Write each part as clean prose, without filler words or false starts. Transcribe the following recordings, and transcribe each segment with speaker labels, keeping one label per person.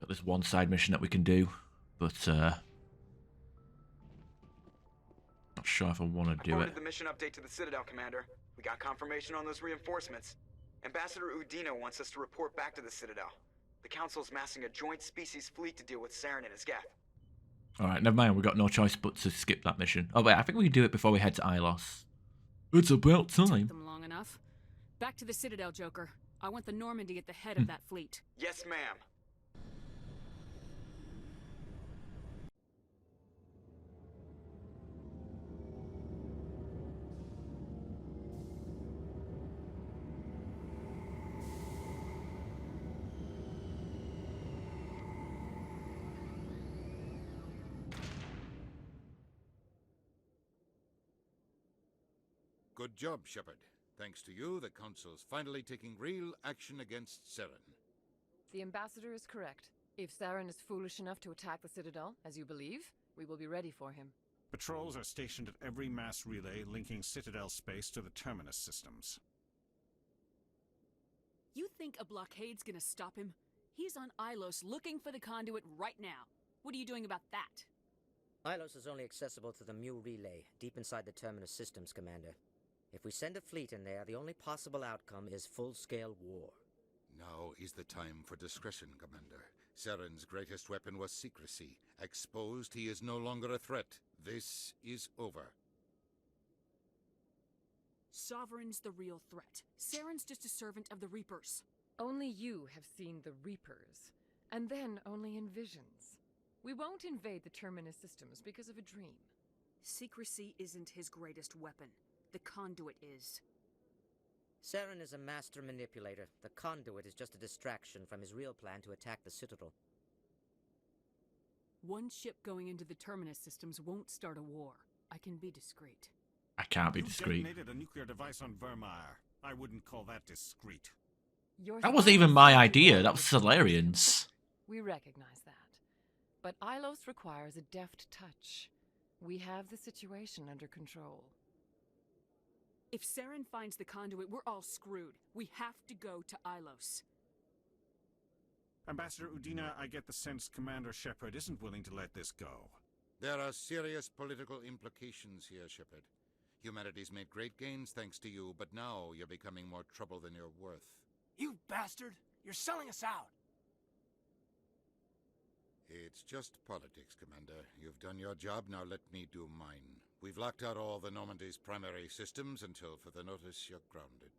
Speaker 1: Got this one side mission that we can do, but not sure if I want to do it.
Speaker 2: Forwarded the mission update to the Citadel, Commander. We got confirmation on those reinforcements. Ambassador Udina wants us to report back to the Citadel. The Council's massing a joint species fleet to deal with Saren and his Geth.
Speaker 1: Alright, never mind. We've got no choice but to skip that mission. Oh, wait, I think we can do it before we head to Ilos. It's about time.
Speaker 3: Took them long enough. Back to the Citadel, Joker. I want the Normandy at the head of that fleet.
Speaker 2: Yes, ma'am.
Speaker 4: Good job, Shepard. Thanks to you, the Council's finally taking real action against Saren.
Speaker 5: The Ambassador is correct. If Saren is foolish enough to attack the Citadel, as you believe, we will be ready for him.
Speaker 6: Patrols are stationed at every mass relay linking Citadel space to the Terminus systems.
Speaker 3: You think a blockade's gonna stop him? He's on Ilos looking for the conduit right now. What are you doing about that?
Speaker 7: Ilos is only accessible to the Mu relay, deep inside the Terminus systems, Commander. If we send a fleet in there, the only possible outcome is full-scale war.
Speaker 4: Now is the time for discretion, Commander. Saren's greatest weapon was secrecy. Exposed, he is no longer a threat. This is over.
Speaker 3: Sovereign's the real threat. Saren's just a servant of the Reapers.
Speaker 5: Only you have seen the Reapers, and then only in visions. We won't invade the Terminus systems because of a dream.
Speaker 3: Secrecy isn't his greatest weapon. The conduit is.
Speaker 7: Saren is a master manipulator. The conduit is just a distraction from his real plan to attack the Citadel.
Speaker 3: One ship going into the Terminus systems won't start a war. I can be discreet.
Speaker 1: I can't be
Speaker 6: You
Speaker 1: discreet.
Speaker 6: detonated a nuclear device on Vermeer. I wouldn't call that discreet.
Speaker 1: That wasn't even my idea. That was Solarian's.
Speaker 5: We recognize that. But Ilos requires a deft touch. We have the situation under control.
Speaker 3: If Saren finds the conduit, we're all screwed. We have to go to Ilos.
Speaker 6: Ambassador Udina, I get the sense Commander Shepard isn't willing to let this go.
Speaker 4: There are serious political implications here, Shepard. Humanity's made great gains thanks to you, but now you're becoming more trouble than you're worth.
Speaker 8: You bastard! You're selling us out!
Speaker 4: It's just politics, Commander. You've done your job, now let me do mine. We've locked out all the Normandy's primary systems until further notice you're grounded.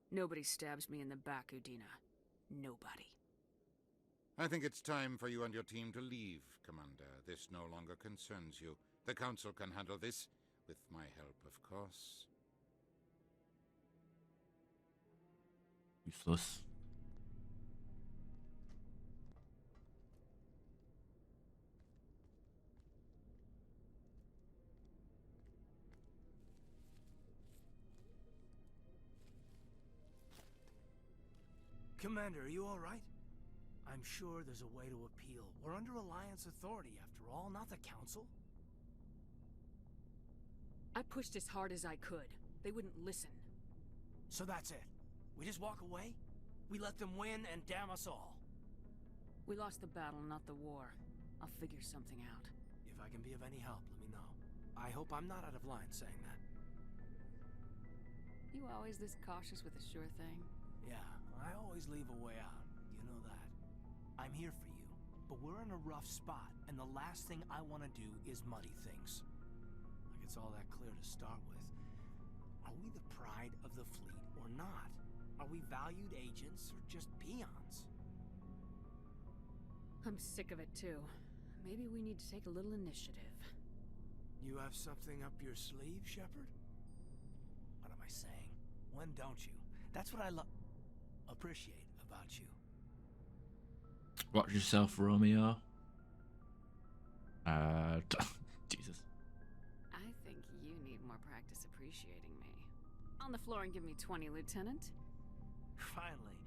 Speaker 3: Nobody stabs me in the back, Udina. Nobody.
Speaker 4: I think it's time for you and your team to leave, Commander. This no longer concerns you. The Council can handle this, with my help, of course.
Speaker 1: Useless.
Speaker 8: Commander, are you all right? I'm sure there's a way to appeal. We're under Alliance authority, after all, not the Council.
Speaker 3: I pushed as hard as I could. They wouldn't listen.
Speaker 8: So that's it. We just walk away? We let them win and damn us all.
Speaker 3: We lost the battle, not the war. I'll figure something out.
Speaker 8: If I can be of any help, let me know. I hope I'm not out of line saying that.
Speaker 3: You always this cautious with a sure thing?
Speaker 8: Yeah, I always leave a way out. You know that. I'm here for you, but we're in a rough spot, and the last thing I want to do is muddy things. Like it's all that clear to start with. Are we the pride of the fleet or not? Are we valued agents or just peons?
Speaker 3: I'm sick of it too. Maybe we need to take a little initiative.
Speaker 8: You have something up your sleeve, Shepard? What am I saying? When don't you? That's what I appreciate about you.
Speaker 1: Watch yourself, Romeo. Jesus.
Speaker 3: I think you need more practice appreciating me. On the floor and give me 20, Lieutenant.
Speaker 8: Finally,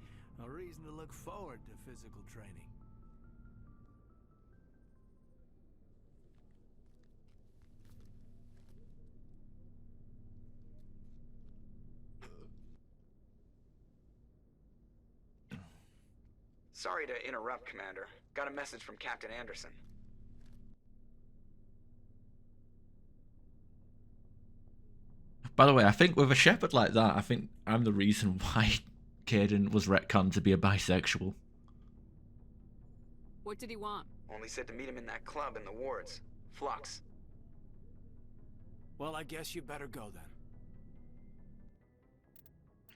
Speaker 8: a reason to look forward to physical training.
Speaker 2: Sorry to interrupt, Commander. Got a message from Captain Anderson.
Speaker 1: By the way, I think with a shepherd like that, I think I'm the reason why Caden was retconned to be a bisexual.
Speaker 3: What did he want?
Speaker 2: Only said to meet him in that club in the wards. Flux.
Speaker 8: Well, I guess you better go then.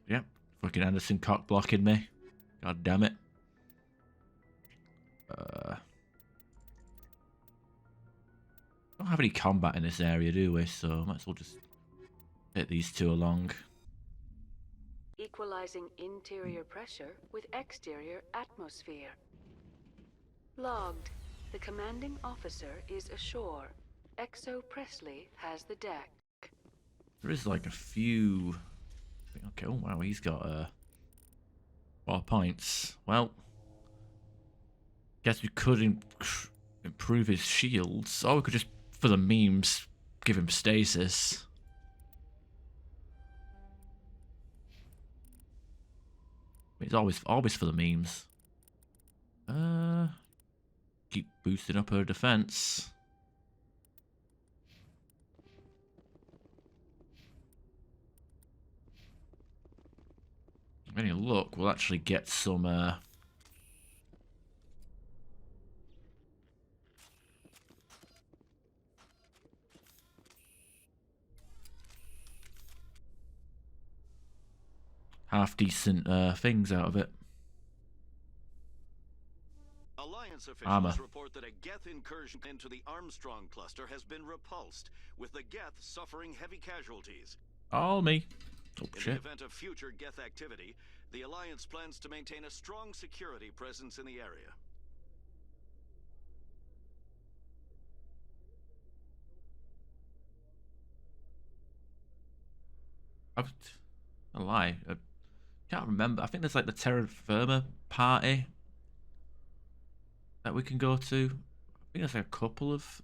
Speaker 1: Yep, fucking Anderson cock blocking me. God damn it. Don't have any combat in this area, do we? So might as well just get these two along.
Speaker 9: Equalizing interior pressure with exterior atmosphere. Logged. The commanding officer is ashore. Exo Presley has the deck.
Speaker 1: There is like a few. Okay, oh wow, he's got 4 points. Well, guess we could improve his shields, or we could just, for the memes, give him stasis. It's always for the memes. Keep boosting up her defense. With any luck, we'll actually get some half decent things out of it.
Speaker 10: Alliance officials
Speaker 1: Armor.
Speaker 10: report that a Geth incursion into the Armstrong cluster has been repulsed, with the Geth suffering heavy casualties.
Speaker 1: All me. Oh,
Speaker 10: In
Speaker 1: shit.
Speaker 10: the event of future Geth activity, the Alliance plans to maintain a strong security presence in the area.
Speaker 1: A lie. I can't remember. I think there's like the Terra Firma party that we can go to. I think there's like a couple of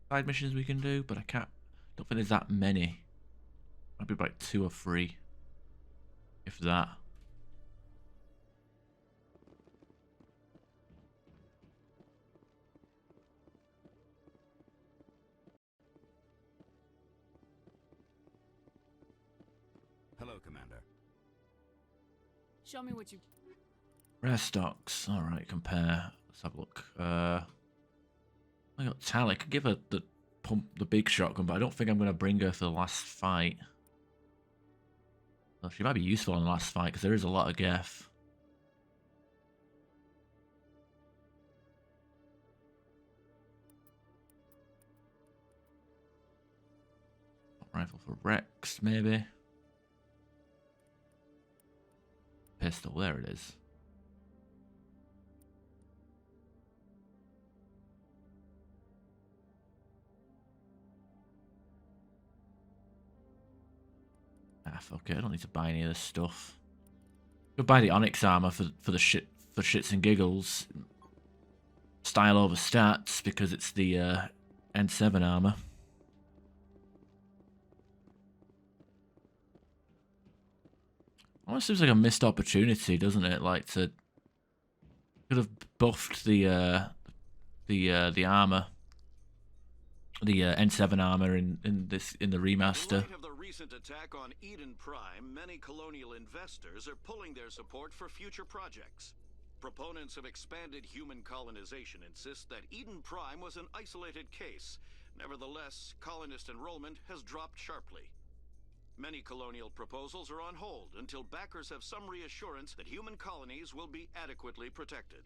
Speaker 1: side missions we can do, but don't think there's that many. Might be like 2 or 3, if that.
Speaker 11: Hello, Commander.
Speaker 3: Show me what you...
Speaker 1: Rare stocks. Alright, compare. Let's have a look. I got Tally. I could give her the big shotgun, but I don't think I'm going to bring her for the last fight. Well, she might be useful in the last fight, because there is a lot of Geth. Rifle for Rex, maybe. Pistol, there it is. Ah, fuck it, I don't need to buy any of this stuff. Could buy the Onyx armor for shits and giggles. Style over stats because it's the N7 armor. Almost seems like a missed opportunity, doesn't it? Like could have buffed the armor, the N7 armor in the remaster.
Speaker 10: In light of the recent attack on Eden Prime, many colonial investors are pulling their support for future projects. Proponents of expanded human colonization insist that Eden Prime was an isolated case. Nevertheless, colonist enrollment has dropped sharply. Many colonial proposals are on hold until backers have some reassurance that human colonies will be adequately protected.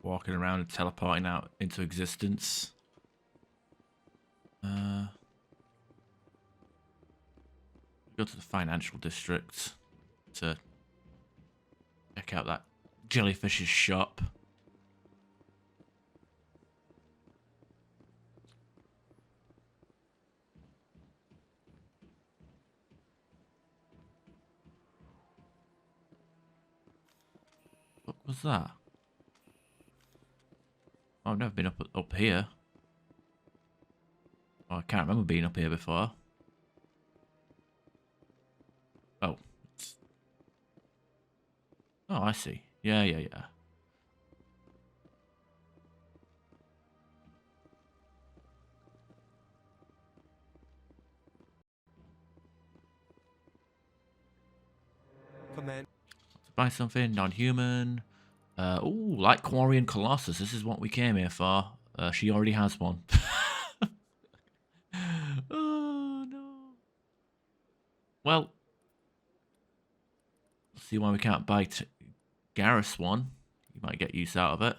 Speaker 1: Walking around and teleporting out into existence. Go to the financial district to check out that jellyfish's shop. What was that? Oh, I've never been up here. Oh, I can't remember being up here before. Oh. Oh, I see. Yeah.
Speaker 12: Command.
Speaker 1: Buy something non-human. Ooh, like Quarian Colossus. This is what we came here for. She already has one. Oh no. Well, see why we can't buy Garrus one. You might get use out of it.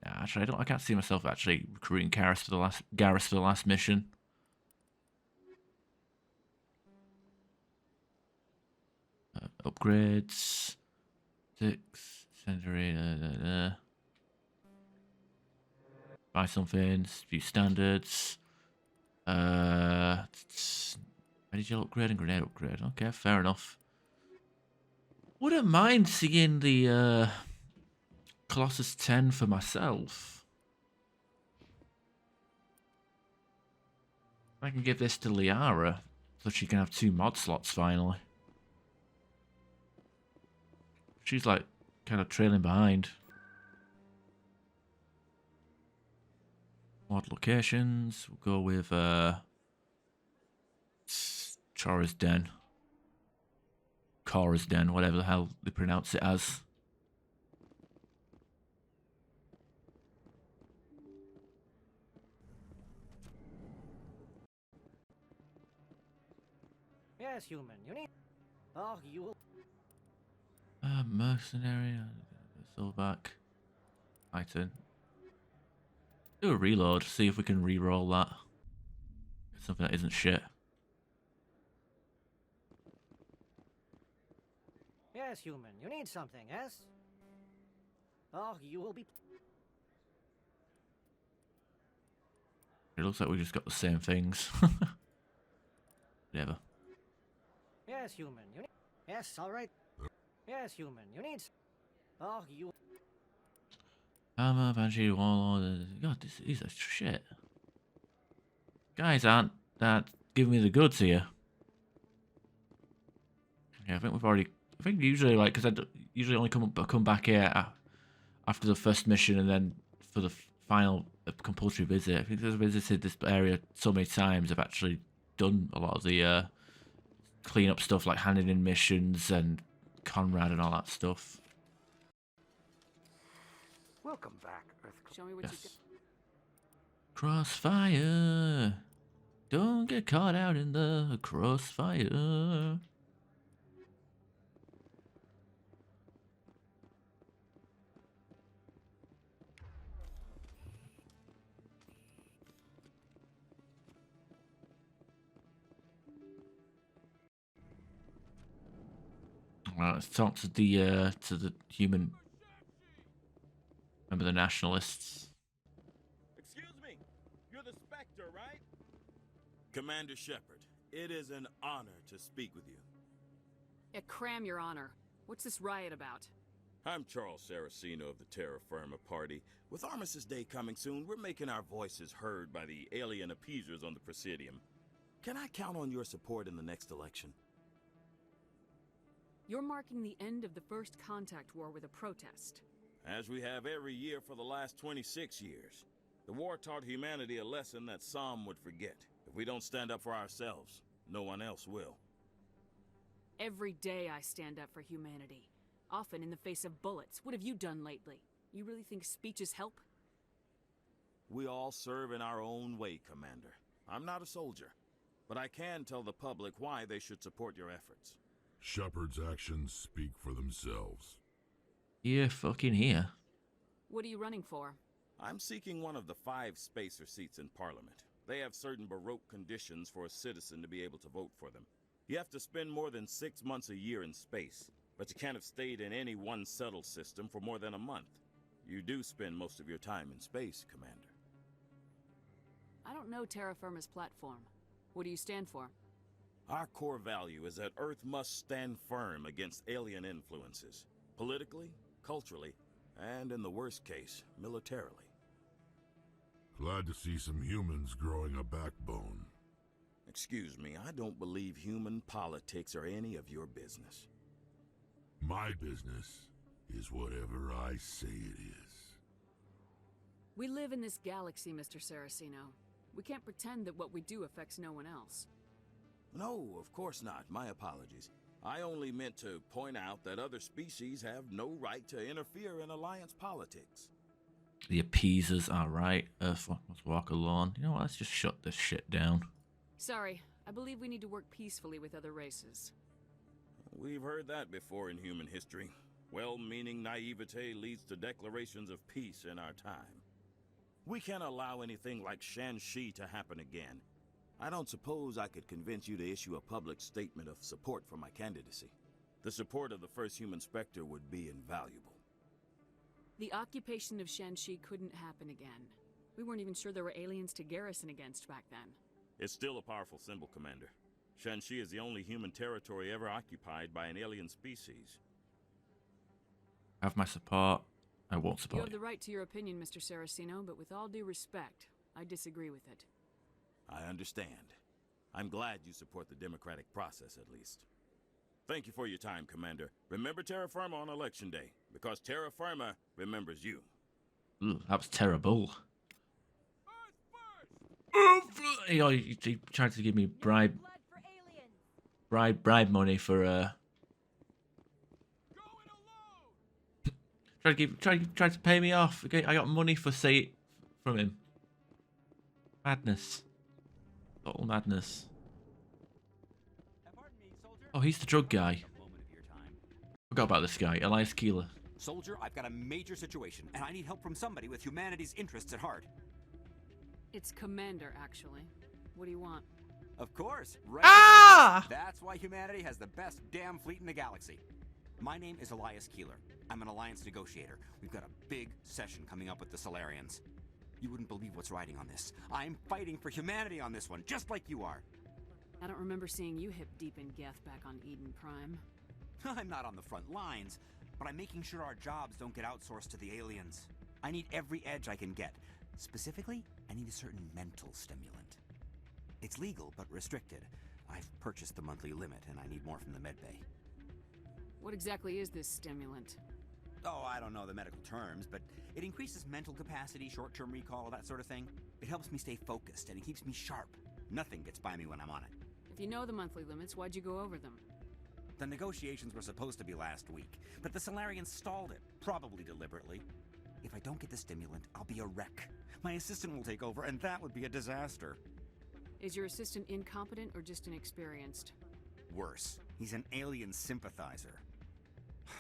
Speaker 1: Nah, actually, I can't see myself actually recruiting Garrus for the last mission. Upgrades. 6 century. Buy something. View standards. Medical upgrade and grenade upgrade. Okay, fair enough. Wouldn't mind seeing the Colossus 10 for myself. I can give this to Liara so she can have 2 mod slots finally. She's like kind of trailing behind. Mod locations. We'll go with Chora's Den. Cora's Den, whatever the hell they pronounce it as.
Speaker 7: Yes, human. You need. Oh, you.
Speaker 1: Mercenary. Silverback. Titan. Do a reload. See if we can re-roll that. Something that isn't shit.
Speaker 7: Yes, human. You need something, yes? Oh, you will be.
Speaker 1: It looks like we just got the same things. Never.
Speaker 7: Yes, human. You need. Yes, all right. Yes, human. You need. Oh, you.
Speaker 1: Armor, Banshee, Warlord. God, these are shit. Guys aren't that giving me the goods here. Yeah, I think we've already. I think usually, like, because I usually only come back here after the first mission and then for the final compulsory visit. I think I've visited this area so many times. I've actually done a lot of the clean-up stuff, like handing in missions and Conrad and all that stuff.
Speaker 12: Welcome back, Earth.
Speaker 3: Show me what you got.
Speaker 1: Crossfire. Don't get caught out in the crossfire. Well, let's talk to the human. Remember the nationalists?
Speaker 13: Excuse me, you're the Spectre, right? Commander Shepard, it is an honor to speak with you.
Speaker 3: Yeah, cram your honor. What's this riot about?
Speaker 13: I'm Charles Saraceno of the Terra Firma Party. With Armistice Day coming soon, we're making our voices heard by the alien appeasers on the Presidium. Can I count on your support in the next election?
Speaker 3: You're marking the end of the first contact war with a protest.
Speaker 13: As we have every year for the last 26 years. The war taught humanity a lesson that some would forget. If we don't stand up for ourselves, no one else will.
Speaker 3: Every day I stand up for humanity. Often in the face of bullets. What have you done lately? You really think speeches help?
Speaker 13: We all serve in our own way, Commander. I'm not a soldier, but I can tell the public why they should support your efforts.
Speaker 14: Shepard's actions speak for themselves.
Speaker 1: You're fucking here.
Speaker 3: What are you running for?
Speaker 13: I'm seeking one of the 5 spacer seats in Parliament. They have certain Baroque conditions for a citizen to be able to vote for them. You have to spend more than 6 months a year in space. but you can't have stayed in any one settled system for more than a month. You do spend most of your time in space, Commander.
Speaker 3: I don't know terra firma's platform. What do you stand for?
Speaker 13: Our core value is that Earth must stand firm against alien influences, politically, culturally, and in the worst case, militarily.
Speaker 14: Glad to see some humans growing a backbone.
Speaker 13: Excuse me, I don't believe human politics are any of your business.
Speaker 14: My business is whatever I say it is.
Speaker 3: We live in this galaxy, Mr. Saraceno. We can't pretend that what we do affects no one else.
Speaker 13: No, of course not. My apologies. I only meant to point out that other species have no right to interfere in Alliance politics.
Speaker 1: The appeasers are right. Earth must walk alone. You know what? Let's just shut this shit down.
Speaker 3: Sorry, I believe we need to work peacefully with other races.
Speaker 13: We've heard that before in human history. Well-meaning naivete leads to declarations of peace in our time. We can't allow anything like Shan-Shi to happen again. I don't suppose I could convince you to issue a public statement of support for my candidacy. The support of the first human Spectre would be invaluable.
Speaker 3: The occupation of Shan-Shi couldn't happen again. We weren't even sure there were aliens to garrison against back then.
Speaker 13: It's still a powerful symbol, Commander. Shan-Shi is the only human territory ever occupied by an alien species.
Speaker 1: Have my support. I won't
Speaker 3: You
Speaker 1: support
Speaker 3: have the right to your opinion, Mr. Saraceno, but with all due respect, I disagree with it.
Speaker 13: I understand. I'm glad you support the democratic process, at least. Thank you for your time, Commander. Remember terra firma on Election Day, because terra firma remembers you.
Speaker 1: Ooh, that was terrible. He tried to give me bribe money for tried to pay me off. Okay, I got money for from him. Madness. Total madness. Oh, he's the drug guy. Forgot about this guy, Elias Keeler.
Speaker 15: Soldier, I've got a major situation, and I need help from somebody with humanity's interests at heart.
Speaker 3: It's Commander, actually. What do you want?
Speaker 15: Of course, right?
Speaker 1: Ah!
Speaker 15: That's why humanity has the best damn fleet in the galaxy. My name is Elias Keeler. I'm an alliance negotiator. We've got a big session coming up with the Solarians. You wouldn't believe what's riding on this. I'm fighting for humanity on this one, just like you are.
Speaker 3: I don't remember seeing you hip deep in Geth back on Eden Prime.
Speaker 15: I'm not on the front lines, but I'm making sure our jobs don't get outsourced to the aliens. I need every edge I can get. Specifically, I need a certain mental stimulant. It's legal, but restricted. I've purchased the monthly limit, and I need more from the medbay.
Speaker 3: What exactly is this stimulant?
Speaker 15: Oh, I don't know the medical terms, but it increases mental capacity, short-term recall, that sort of thing. It helps me stay focused, and it keeps me sharp. Nothing gets by me when I'm on it.
Speaker 3: If you know the monthly limits, why'd you go over them?
Speaker 15: The negotiations were supposed to be last week, but the Solarians stalled it, probably deliberately. If I don't get the stimulant, I'll be a wreck. My assistant will take over, and that would be a disaster.
Speaker 3: Is your assistant incompetent or just inexperienced?
Speaker 15: Worse, he's an alien sympathizer.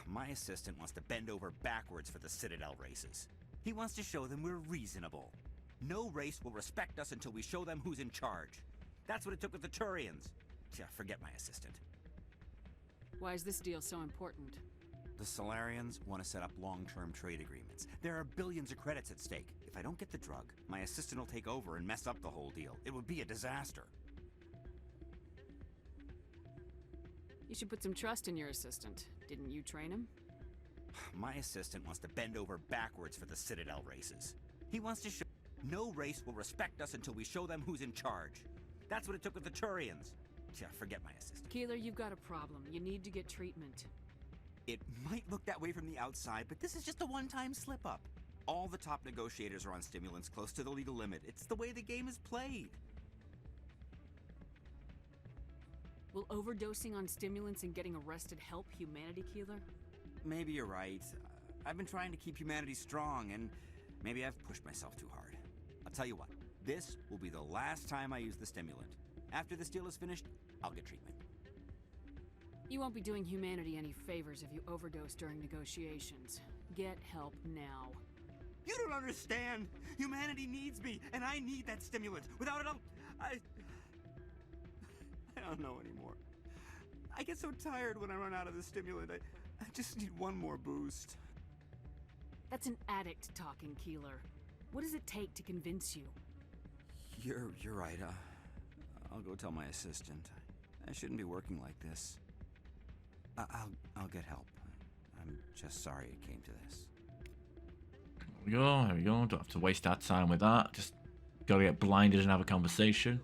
Speaker 15: My assistant wants to bend over backwards for the Citadel races. He wants to show them we're reasonable. No race will respect us until we show them who's in charge. That's what it took with the Turians. Yeah, forget my assistant.
Speaker 3: Why is this deal so important?
Speaker 15: The Solarians want to set up long-term trade agreements. There are billions of credits at stake. If I don't get the drug, my assistant will take over and mess up the whole deal. It would be a disaster.
Speaker 3: You should put some trust in your assistant. Didn't you train him?
Speaker 15: My assistant wants to bend over backwards for the Citadel races. He wants to show no race will respect us until we show them who's in charge. That's what it took with the Turians. Yeah, forget my assistant.
Speaker 3: Keeler, you've got a problem. You need to get treatment.
Speaker 15: It might look that way from the outside, but this is just a one-time slip-up. All the top negotiators are on stimulants close to the legal limit. It's the way the game is played.
Speaker 3: Will overdosing on stimulants and getting arrested help humanity, Keeler?
Speaker 15: Maybe you're right. I've been trying to keep humanity strong, and maybe I've pushed myself too hard. I'll tell you what, this will be the last time I use the stimulant. After this deal is finished, I'll get treatment.
Speaker 3: You won't be doing humanity any favors if you overdose during negotiations. Get help now.
Speaker 15: You don't understand! Humanity needs me, and I need that stimulant. Without it, I don't know anymore. I get so tired when I run out of the stimulant. I just need one more boost.
Speaker 3: That's an addict talking, Keeler. What does it take to convince you?
Speaker 15: You're right. I'll go tell my assistant. I shouldn't be working like this. I'll get help. I'm just sorry it came to this.
Speaker 1: There we go. There we go. Don't have to waste our time with that. Just gotta get blinded and have a conversation.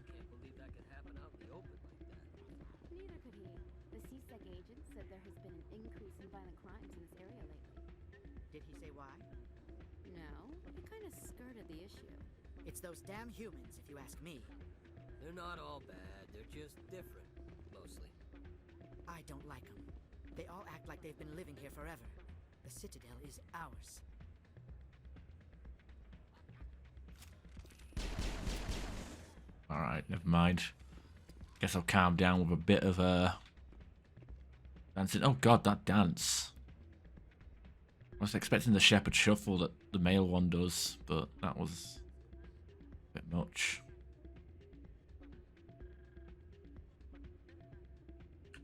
Speaker 16: Neither could he. The CSEC agent said there has been an increase in violent crimes in this area lately.
Speaker 17: Did he say why?
Speaker 16: No, he kind of skirted the issue.
Speaker 17: It's those damn humans, if you ask me.
Speaker 18: They're not all bad, they're just different, mostly.
Speaker 17: I don't like them. They all act like they've been living here forever. The Citadel is ours.
Speaker 1: Alright, never mind. Guess I'll calm down with a bit of dancing. Oh god, that dance. I was expecting the shepherd shuffle that the male one does, but that was a bit much.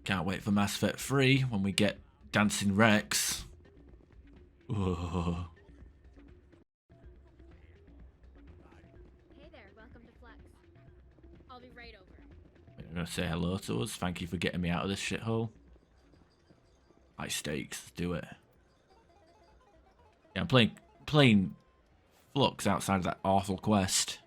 Speaker 1: Can't wait for Mass Effect 3 when we get Dancing Rex. Ugh.
Speaker 16: Hey there, welcome to Flex. I'll be right over.
Speaker 1: You're gonna say hello to us. Thank you for getting me out of this shithole. High stakes, let's do it. Yeah, I'm playing Flux outside of that awful quest.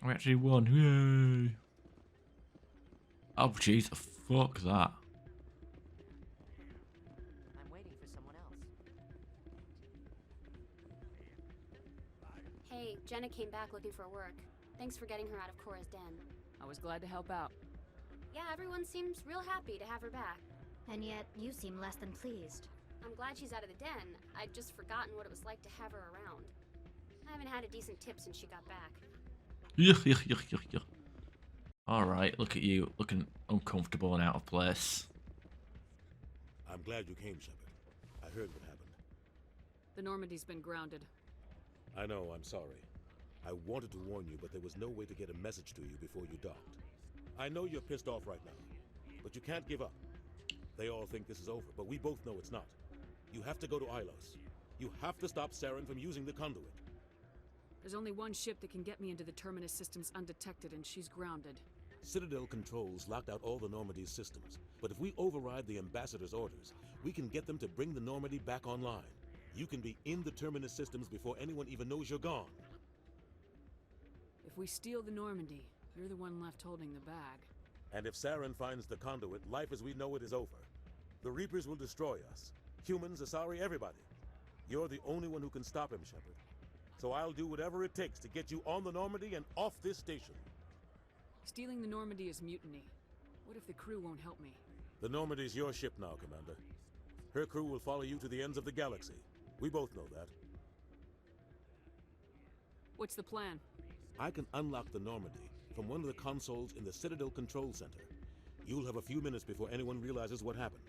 Speaker 1: We actually won. Yay! Oh jeez, fuck that.
Speaker 17: I'm waiting for someone else.
Speaker 16: Hey, Jenna came back looking for work. Thanks for getting her out of Cora's den.
Speaker 3: I was glad to help out.
Speaker 16: Yeah, everyone seems real happy to have her back.
Speaker 19: And yet, you seem less than pleased.
Speaker 16: I'm glad she's out of the den. I'd just forgotten what it was like to have her around. I haven't had a decent tip since she got back.
Speaker 1: Alright, look at you, looking uncomfortable and out of place.
Speaker 20: I'm glad you came, Shepard. I heard what happened.
Speaker 3: The Normandy's been grounded.
Speaker 20: I know, I'm sorry. I wanted to warn you, but there was no way to get a message to you before you docked. I know you're pissed off right now, but you can't give up. They all think this is over, but we both know it's not. You have to go to Ilos. You have to stop Saren from using the conduit.
Speaker 3: There's only one ship that can get me into the Terminus systems undetected, and she's grounded.
Speaker 20: Citadel controls locked out all the Normandy's systems, but if we override the Ambassador's orders, we can get them to bring the Normandy back online. You can be in the Terminus systems before anyone even knows you're gone.
Speaker 3: If we steal the Normandy, you're the one left holding the bag.
Speaker 20: And if Saren finds the conduit, life as we know it is over. The Reapers will destroy us. Humans, Asari, everybody. You're the only one who can stop him, Shepard. So I'll do whatever it takes to get you on the Normandy and off this station.
Speaker 3: Stealing the Normandy is mutiny. What if the crew won't help me?
Speaker 20: The Normandy's your ship now, Commander. Her crew will follow you to the ends of the galaxy. We both know that.
Speaker 3: What's the plan?
Speaker 20: I can unlock the Normandy from one of the consoles in the Citadel Control Center. You'll have a few minutes before anyone realizes what happened.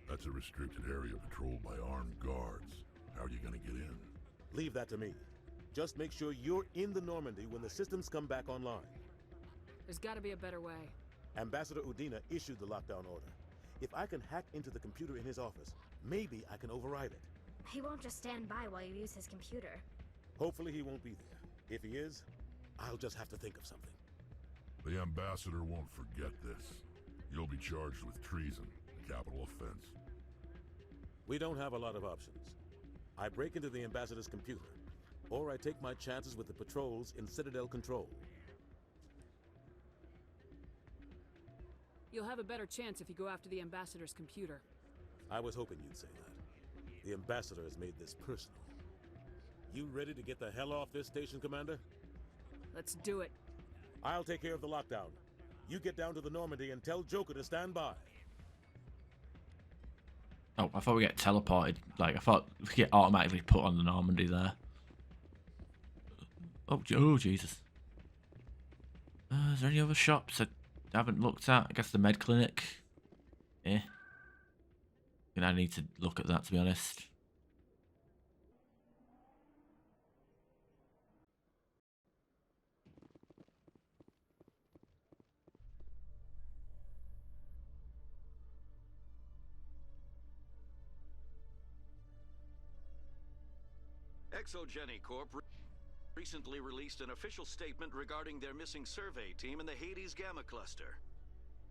Speaker 14: That's a restricted area patrolled by armed guards. How are you gonna get in?
Speaker 20: Leave that to me. Just make sure you're in the Normandy when the systems come back online.
Speaker 3: There's gotta be a better way.
Speaker 20: Ambassador Udina issued the lockdown order. If I can hack into the computer in his office, maybe I can override it.
Speaker 19: He won't just stand by while you use his computer.
Speaker 20: Hopefully he won't be there. If he is, I'll just have to think of something.
Speaker 14: The Ambassador won't forget this. You'll be charged with treason, a capital offense.
Speaker 20: We don't have a lot of options. I break into the Ambassador's computer, or I take my chances with the patrols in Citadel Control.
Speaker 3: You'll have a better chance if you go after the Ambassador's computer.
Speaker 20: I was hoping you'd say that. The Ambassador has made this personal. You ready to get the hell off this station, Commander?
Speaker 3: Let's do it.
Speaker 20: I'll take care of the lockdown. You get down to the Normandy and tell Joker to stand by.
Speaker 1: Oh, I thought we get teleported. Like, I thought we get automatically put on the Normandy there. Oh, Jesus. Is there any other shops I haven't looked at? I guess the med clinic. Eh. I need to look at that, to be honest.
Speaker 10: Exogeny Corp recently released an official statement regarding their missing survey team in the Hades Gamma Cluster.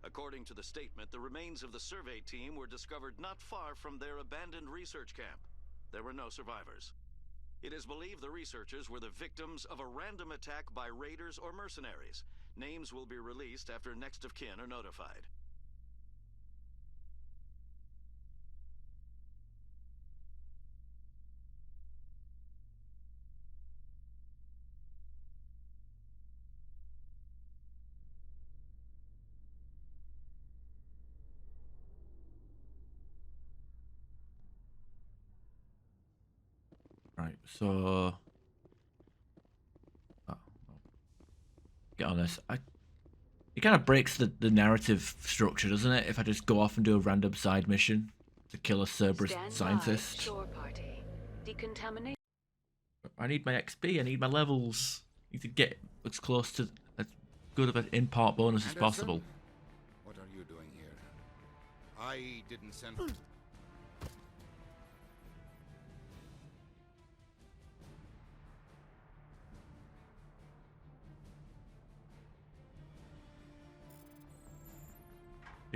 Speaker 10: According to the statement, the remains of the survey team were discovered not far from their abandoned research camp. There were no survivors. It is believed the researchers were the victims of a random attack by raiders or mercenaries. Names will be released after next of kin are notified.
Speaker 1: Right, so get on this. It kind of breaks the narrative structure, doesn't it? If I just go off and do a random side mission to kill a Cerberus scientist.
Speaker 9: Shore party. Decontamination.
Speaker 1: I need my XP. I need my levels. I need to get as close to as good of an import bonus as possible.
Speaker 4: What are you doing here? I didn't send...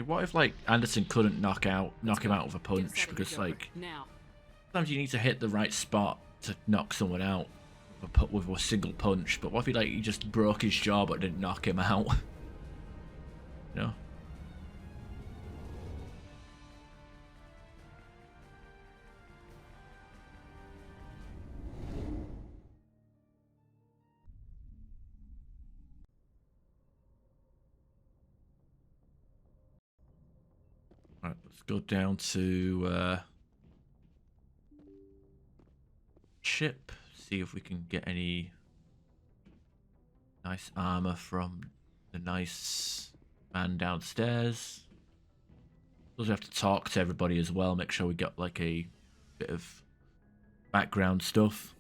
Speaker 1: What if like Anderson couldn't knock him out with a punch because like sometimes you need to hit the right spot to knock someone out with a single punch, but what if he just broke his jaw but didn't knock him out? You know? Right, let's go down to ship, see if we can get any nice armor from the nice man downstairs. We have to talk to everybody as well, make sure we got like a bit of background stuff.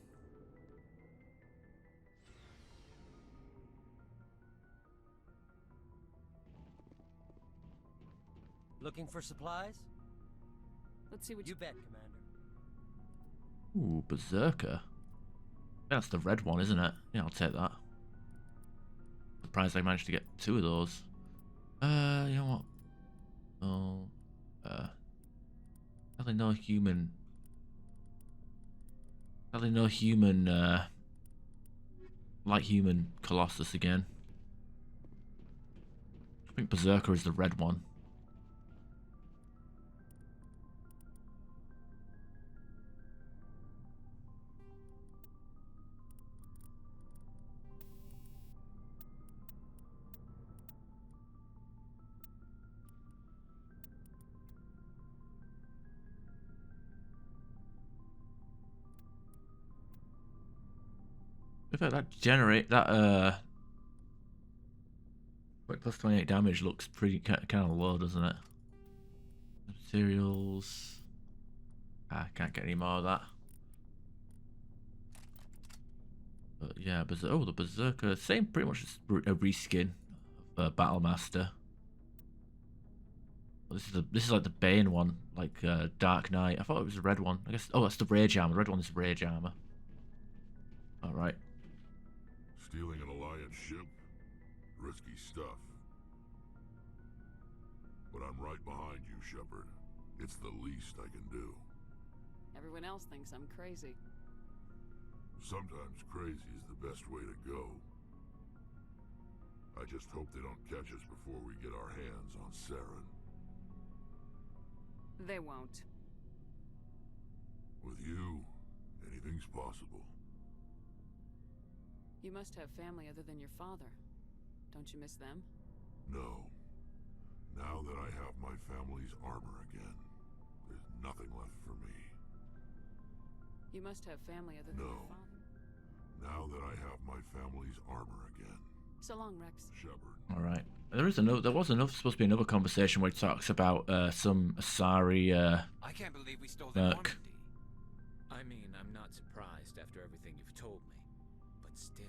Speaker 18: Looking for supplies?
Speaker 3: Let's see what
Speaker 18: you bet, Commander.
Speaker 1: Ooh, Berserker. That's the red one, isn't it? Yeah, I'll take that. Surprised I managed to get 2 of those. You know what? Oh, probably no human. Probably no human. Like human Colossus again. I think Berserker is the red one. In fact, wait, plus 28 damage looks pretty kind of low, doesn't it? Materials. I can't get any more of that. But yeah, the Berserker, same pretty much as a reskin of Battlemaster. This is like the Bane one, like Dark Knight. I thought it was the red one. I guess. Oh, that's the Rage armor. The red one is Rage armor. All right.
Speaker 14: Stealing an Alliance ship? Risky stuff. But I'm right behind you, Shepard. It's the least I can do.
Speaker 3: Everyone else thinks I'm crazy.
Speaker 14: Sometimes crazy is the best way to go. I just hope they don't catch us before we get our hands on Saren.
Speaker 3: They won't.
Speaker 14: With you, anything's possible.
Speaker 3: You must have family other than your father. Don't you miss them?
Speaker 14: No. Now that I have my family's armor again, there's nothing left for me.
Speaker 3: You must have family other than your father.
Speaker 14: Now that I have my family's armor again.
Speaker 3: So long, Rex.
Speaker 14: Shepard.
Speaker 1: All right. There was supposed to be another conversation where he talks about some Asari
Speaker 21: I can't believe we stole the
Speaker 1: merc.
Speaker 21: quantity. I mean, I'm not surprised after everything you've told me, but still.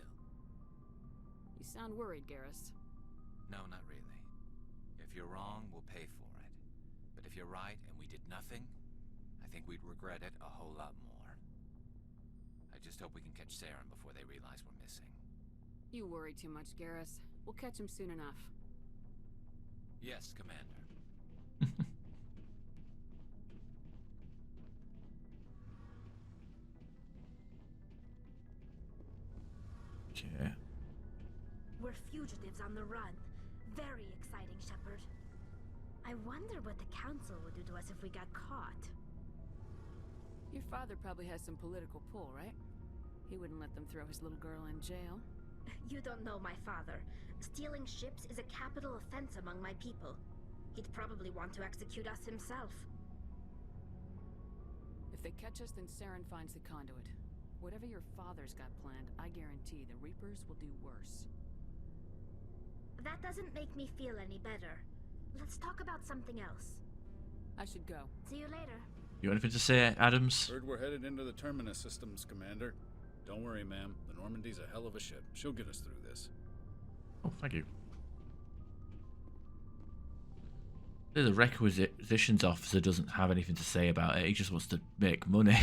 Speaker 3: You sound worried, Garrus.
Speaker 21: No, not really. If you're wrong, we'll pay for it. But if you're right and we did nothing, I think we'd regret it a whole lot more. I just hope we can catch Saren before they realize we're missing.
Speaker 3: You worry too much, Garrus. We'll catch him soon enough.
Speaker 21: Yes, Commander.
Speaker 1: Okay.
Speaker 19: We're fugitives on the run. Very exciting, Shepard. I wonder what the Council would do to us if we got caught.
Speaker 3: Your father probably has some political pull, right? He wouldn't let them throw his little girl in jail.
Speaker 19: You don't know my father. Stealing ships is a capital offense among my people. He'd probably want to execute us himself.
Speaker 3: If they catch us, then Saren finds the conduit. Whatever your father's got planned, I guarantee the Reapers will do worse.
Speaker 19: That doesn't make me feel any better. Let's talk about something else.
Speaker 3: I should go.
Speaker 19: See you later.
Speaker 1: You got anything to say, Adams?
Speaker 5: Heard we're headed into the Terminus systems, Commander. Don't worry, ma'am. The Normandy's a hell of a ship. She'll get us through this.
Speaker 1: Oh, thank you. The requisitions officer doesn't have anything to say about it. He just wants to make money.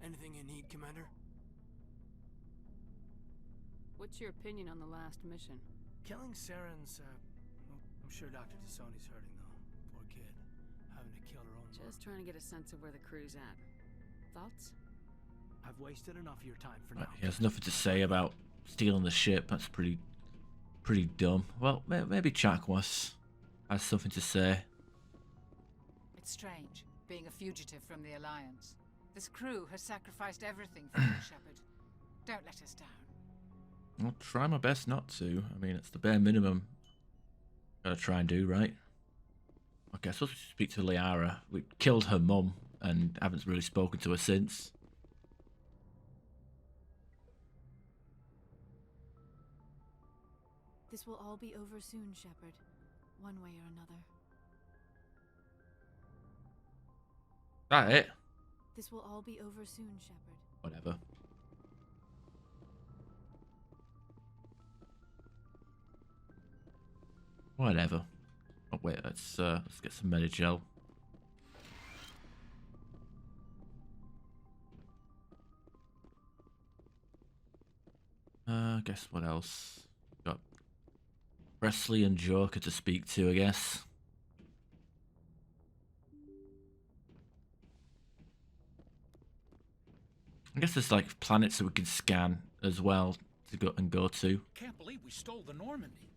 Speaker 8: Anything you need, Commander?
Speaker 3: What's your opinion on the last mission?
Speaker 8: Killing Saren's, well, I'm sure Dr. Tassoni's hurting, though. Poor kid. Having to kill her own
Speaker 3: Just trying to get a sense of where the crew's at. Thoughts?
Speaker 8: I've wasted enough of your time for now.
Speaker 1: He has nothing to say about stealing the ship. That's pretty dumb. Well, maybe Chakwas has something to say.
Speaker 22: It's strange, being a fugitive from the Alliance. This crew has sacrificed everything for you, Shepard. Don't let us down.
Speaker 1: I'll try my best not to. I mean, it's the bare minimum. Gotta try and do, right? Okay, so let's speak to Liara. We killed her mum and haven't really spoken to her since.
Speaker 23: This will all be over soon, Shepard. One way or another.
Speaker 1: That it?
Speaker 23: This will all be over soon, Shepard.
Speaker 1: Whatever. Whatever. Oh wait, let's get some Medigel. Guess what else? Got Presley and Joker to speak to, I guess. I guess there's like planets that we can scan as well to go to.
Speaker 24: Can't believe we stole the Normandy.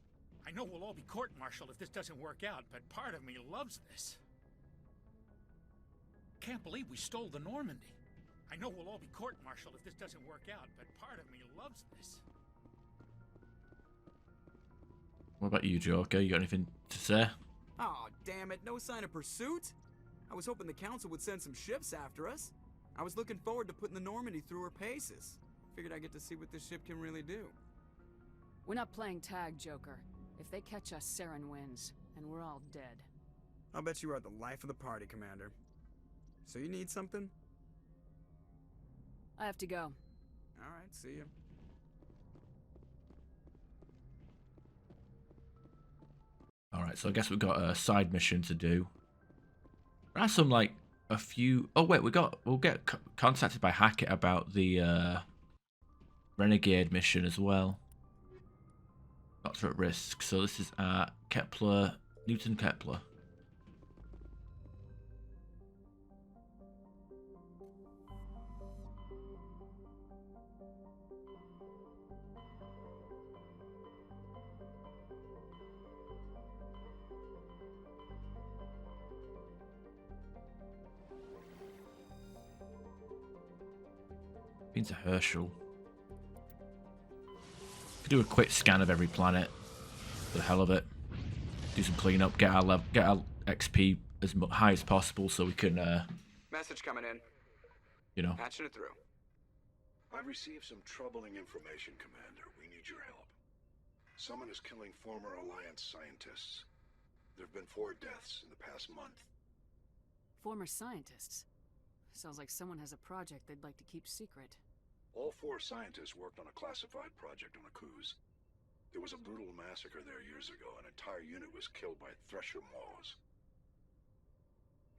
Speaker 24: I know we'll all be court-martialed if this doesn't work out, but part of me loves this. Can't believe we stole the Normandy. I know we'll all be court-martialed if this doesn't work out, but part of me loves this.
Speaker 1: What about you, Joker? You got anything to say?
Speaker 2: Oh, damn it. No sign of pursuit? I was hoping the Council would send some ships after us. I was looking forward to putting the Normandy through her paces. Figured I'd get to see what this ship can really do.
Speaker 3: We're not playing tag, Joker. If they catch us, Saren wins, and we're all dead.
Speaker 2: I'll bet you are the life of the party, Commander. So you need something?
Speaker 3: I have to go.
Speaker 2: Alright, see ya.
Speaker 1: Alright, so I guess we've got a side mission to do. There are some, like, a few... Oh, wait, we'll get contacted by Hackett about the Renegade mission as well. Doctor at risk. So this is at Kepler, Newton Kepler. Been to Herschel. Could do a quick scan of every planet for the hell of it. Do some cleanup, get our XP as high as possible so we can
Speaker 2: Message coming in.
Speaker 1: You know.
Speaker 2: Patching it through.
Speaker 14: I've received some troubling information, Commander. We need your help. Someone is killing former Alliance scientists. There have been 4 deaths in the past month.
Speaker 3: Former scientists? Sounds like someone has a project they'd like to keep secret.
Speaker 14: All 4 scientists worked on a classified project on Akuz. There was a brutal massacre there years ago. An entire unit was killed by Thresher Maws.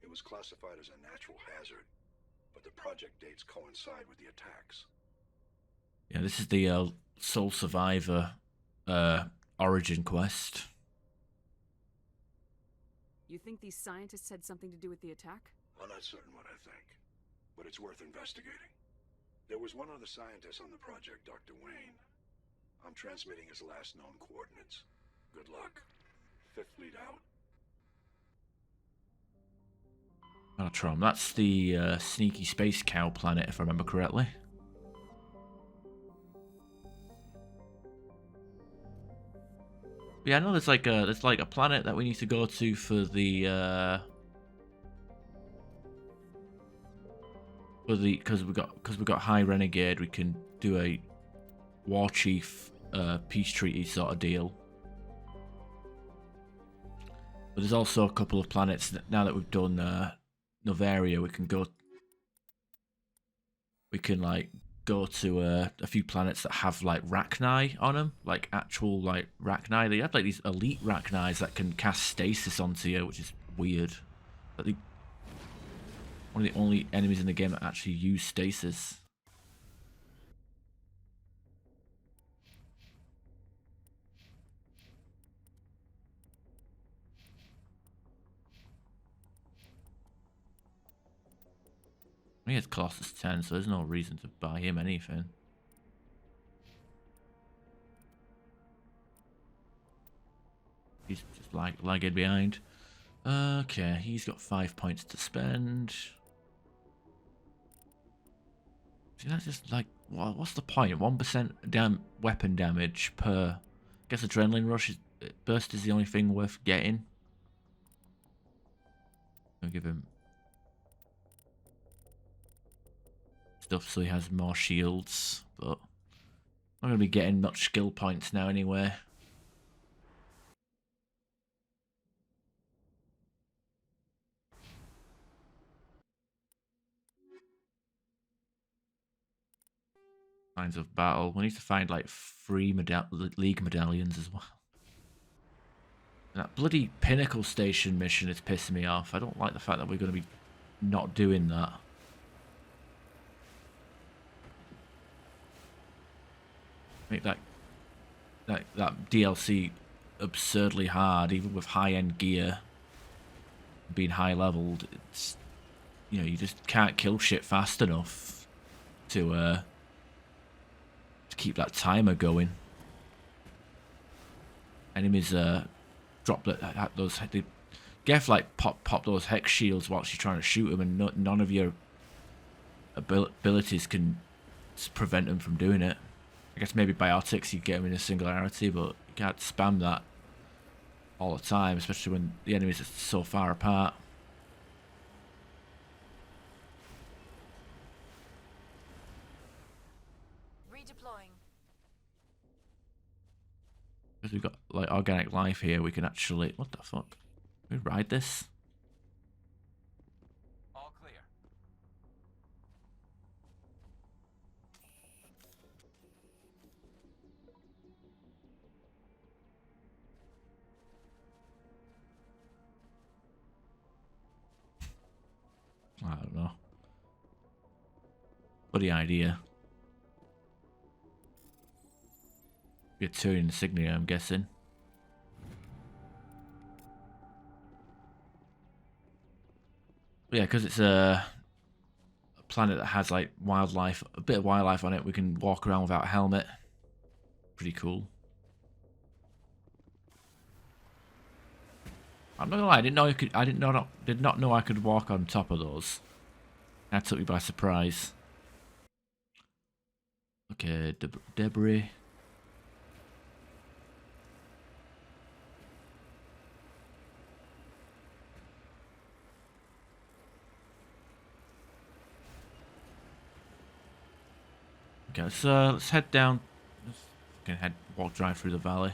Speaker 14: It was classified as a natural hazard, but the project dates coincide with the attacks.
Speaker 1: Yeah, this is the Sole Survivor origin quest.
Speaker 3: You think these scientists had something to do with the attack?
Speaker 14: I'm not certain what I think, but it's worth investigating. There was one other scientist on the project, Dr. Wayne. I'm transmitting his last known coordinates. Good luck. 5th Fleet out.
Speaker 1: Metatron, that's the sneaky space cow planet, if I remember correctly. Yeah, I know there's like a planet that we need to go to for the because we got High Renegade. We can do a War Chief peace treaty sort of deal. But there's also a couple of planets that, now that we've done Novaria, we can like go to a few planets that have like Rachni on them, like actual like Rachni. They have like these elite Rachnis that can cast stasis onto you, which is weird. But one of the only enemies in the game that actually use stasis. He has Colossus 10, so there's no reason to buy him anything. He's just lagging behind. Okay, he's got 5 points to spend. See, that's just like, what's the point? 1% weapon damage per. I guess Adrenaline Rush burst is the only thing worth getting. I'll give him stuff so he has more shields, but I'm going to be getting much skill points now anyway. Signs of battle. We need to find like 3 League medallions as well. And that bloody Pinnacle Station mission is pissing me off. I don't like the fact that we're going to be not doing that. Make that DLC absurdly hard, even with high-end gear, being high-leveled. It's, you know, you just can't kill shit fast enough to keep that timer going. Enemies drop those. They Geth like pop those hex shields whilst you're trying to shoot them, and none of your abilities can prevent them from doing it. I guess maybe biotics you get them in a singularity, but you can't spam that all the time, especially when the enemies are so far apart.
Speaker 22: Redeploying.
Speaker 1: Because we've got like organic life here, we can actually. What the fuck? Can we ride this?
Speaker 6: All clear.
Speaker 1: I don't know. Bloody idea. Be a Turian insignia, I'm guessing. But yeah, because it's a planet that has like wildlife, a bit of wildlife on it, we can walk around without a helmet. Pretty cool. I'm not gonna lie, I didn't know you could. I did not know I could walk on top of those. That took me by surprise. Okay, debris. Okay, so let's head down. Let's walk drive through the valley.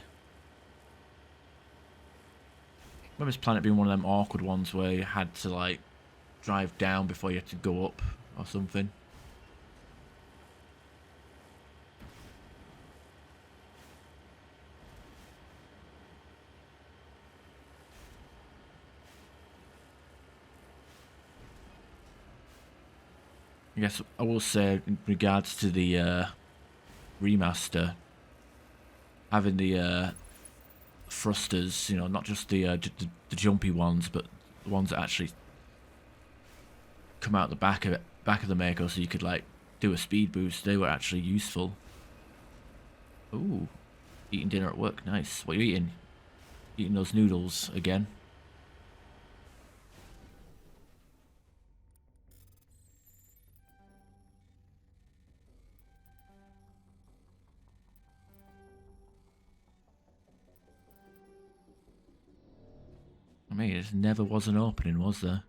Speaker 1: remember this planet being one of them awkward ones where you had to like drive down before you had to go up or something. I guess I will say in regards to the remaster, having the thrusters, you know, not just the jumpy ones, but the ones that actually come out the back of the Mako, so you could like do a speed boost. They were actually useful. Ooh, eating dinner at work, nice. What are you eating? Eating those noodles again? I mean, it never was an opening, was there?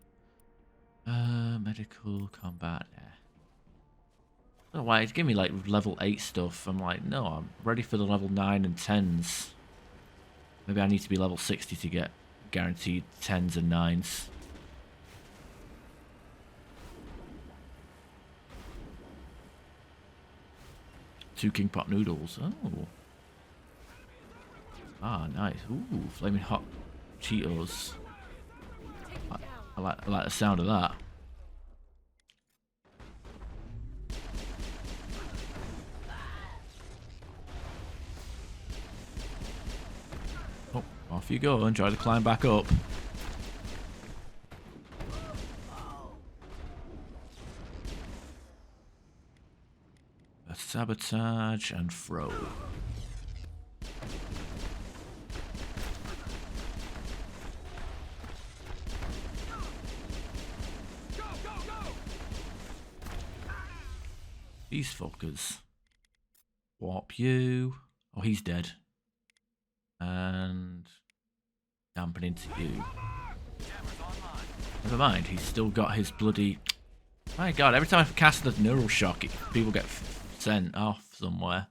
Speaker 1: Medical combat. Yeah. I don't know why it's giving me like level 8 stuff. I'm like, no, I'm ready for the level 9 and 10s. Maybe I need to be level 60 to get guaranteed 10s and 9s. Two King Pot noodles. Oh. Ah, nice. Ooh, flaming hot Cheetos. I like the sound of that. Oh, off you go and try to climb back up. A sabotage and throw. These fuckers. Warp you. Oh, he's dead. And dampen into you. Never mind, he's still got his bloody... My god, every time I cast the neural shock, people get sent off somewhere.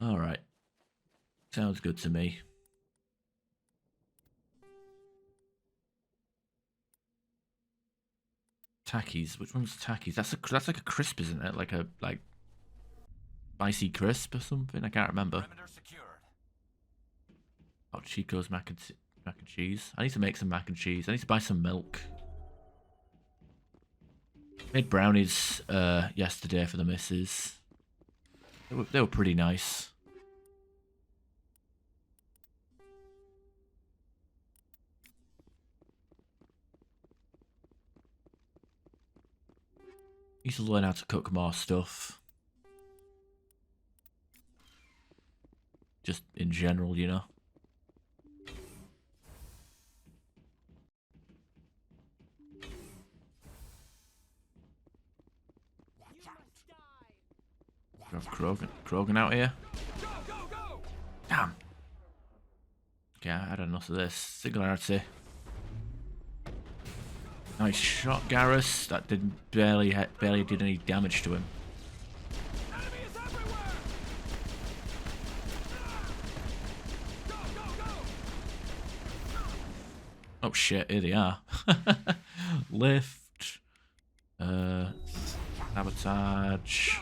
Speaker 1: Alright. Sounds good to me. Tackies. Which one's Tackies? That's like a crisp, isn't it? Like a spicy crisp or something. I can't remember. Oh, Chico's mac and cheese. I need to make some mac and cheese. I need to buy some milk. Made brownies yesterday for the missus. They were pretty nice. Need to learn how to cook more stuff. Just in general, you know. Krogan out here. Damn. Okay, I had enough of this. Singularity. Nice shot, Garrus. That didn't barely did any damage to him. Oh shit, here they are. Lift. Sabotage.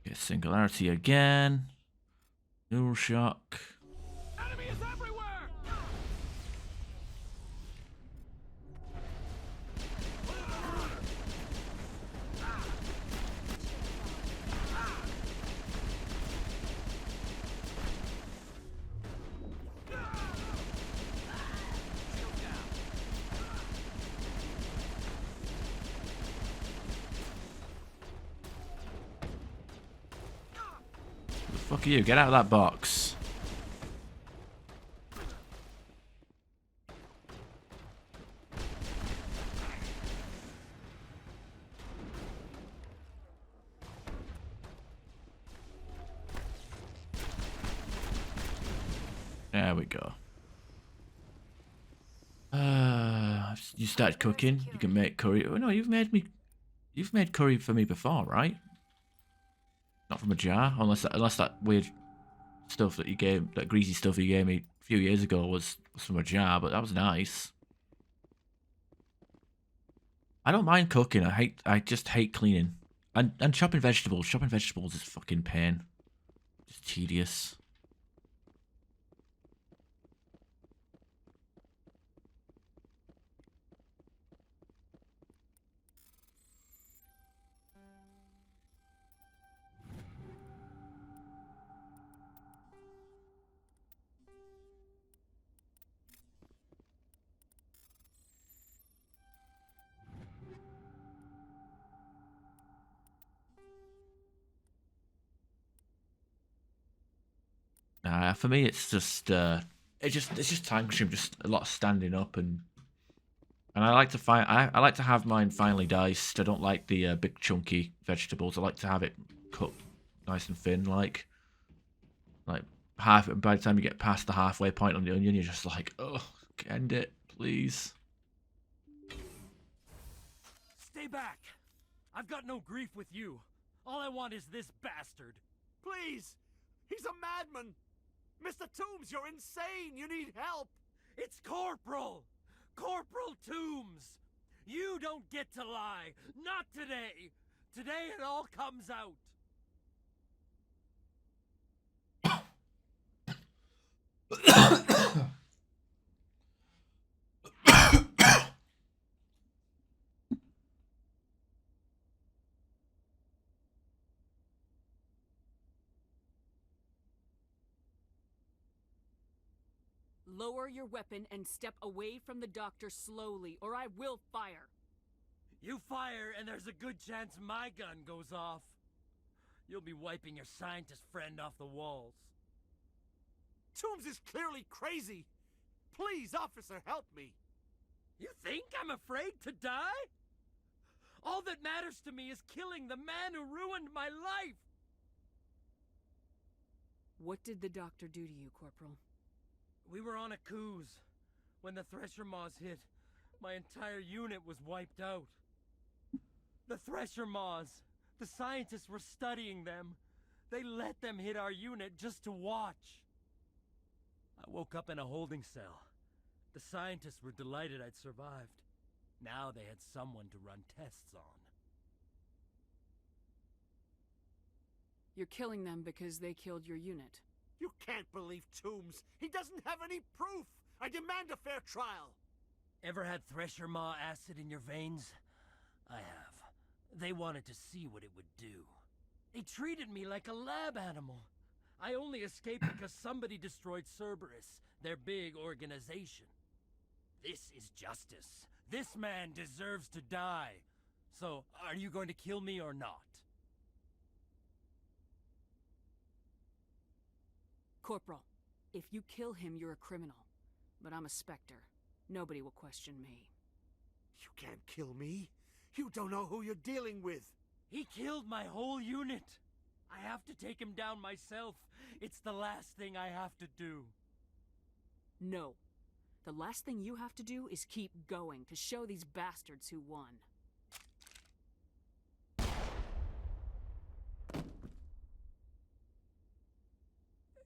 Speaker 1: Get Singularity again. Neural shock. Fuck you, get out of that box. There we go. You started cooking. You can make curry. Oh no, you've made curry for me before, right? Not from a jar, unless that weird stuff that you gave, that greasy stuff you gave me a few years ago was from a jar, but that was nice. I don't mind cooking. I just hate cleaning and chopping vegetables. Chopping vegetables is fucking pain. Just tedious. For me, it's just time consuming, just a lot of standing up, and I like to I like to have mine finely diced. I don't like the big chunky vegetables. I like to have it cut nice and thin, like half. By the time you get past the halfway point on the onion, you're just like, oh, end it, please.
Speaker 6: Stay back! I've got no grief with you. All I want is this bastard.
Speaker 8: Please! He's a madman! Mr. Toombs, you're insane! You need help!
Speaker 6: It's Corporal! Corporal Toombs! You don't get to lie! Not today! Today it all comes out!
Speaker 3: Lower your weapon and step away from the doctor slowly, or I will fire.
Speaker 6: You fire, and there's a good chance my gun goes off. You'll be wiping your scientist friend off the walls.
Speaker 8: Toombs is clearly crazy! Please, officer, help me!
Speaker 6: You think I'm afraid to die? All that matters to me is killing the man who ruined my life!
Speaker 3: What did the doctor do to you, Corporal?
Speaker 6: We were on a cruise. When the Thresher Maws hit, my entire unit was wiped out. The Thresher Maws, the scientists were studying them. They let them hit our unit just to watch. I woke up in a holding cell. The scientists were delighted I'd survived. Now they had someone to run tests on.
Speaker 3: You're killing them because they killed your unit.
Speaker 8: You can't believe Toombs! He doesn't have any proof! I demand a fair trial!
Speaker 6: Ever had Thresher Maw acid in your veins? I have. They wanted to see what it would do. They treated me like a lab animal. I only escaped because somebody destroyed Cerberus, their big organization. This is justice. This man deserves to die. So, are you going to kill me or not?
Speaker 3: Corporal, if you kill him, you're a criminal. But I'm a Spectre. Nobody will question me.
Speaker 8: You can't kill me. You don't know who you're dealing with.
Speaker 6: He killed my whole unit. I have to take him down myself. It's the last thing I have to do.
Speaker 3: No. The last thing you have to do is keep going to show these bastards who won.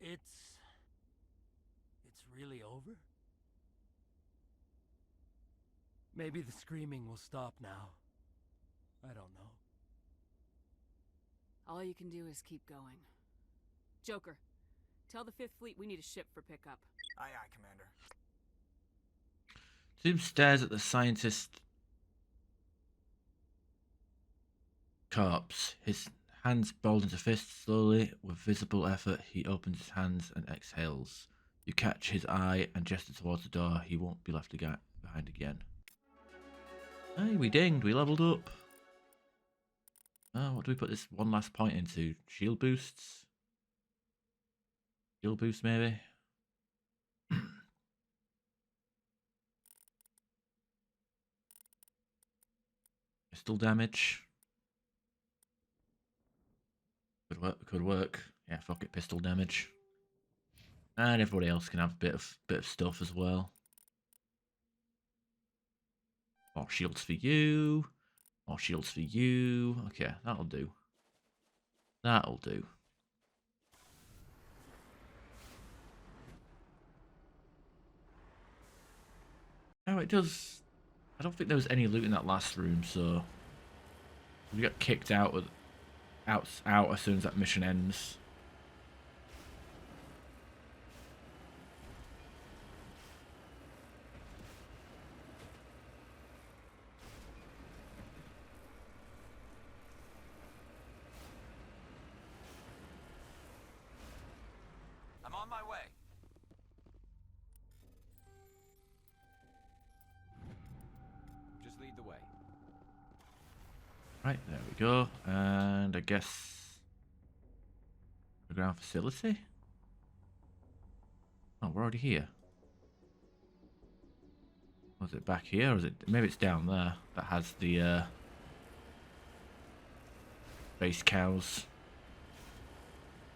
Speaker 6: It's really over? Maybe the screaming will stop now. I don't know.
Speaker 3: All you can do is keep going. Joker, tell the 5th Fleet we need a ship for pickup.
Speaker 2: Aye, aye, Commander.
Speaker 1: Zoom stares at the scientist corpse. His hands balled into fists. Slowly, with visible effort, he opens his hands and exhales. You catch his eye and gesture towards the door. He won't be left behind again. Hey, we dinged. We leveled up. What do we put this one last point into? Shield boosts? Shield boost, maybe? Pistol damage. Could work. Yeah, fuck it. Pistol damage. And everybody else can have a bit of stuff as well. More shields for you. More shields for you. Okay, that'll do. That'll do. Oh, it does. I don't think there was any loot in that last room, so we got kicked out as soon as that mission ends.
Speaker 7: I'm on my way. Just lead the way.
Speaker 1: Right, there we go. And I guess the ground facility? Oh, we're already here. Was it back here, or is it? Maybe it's down there. That has the space cows.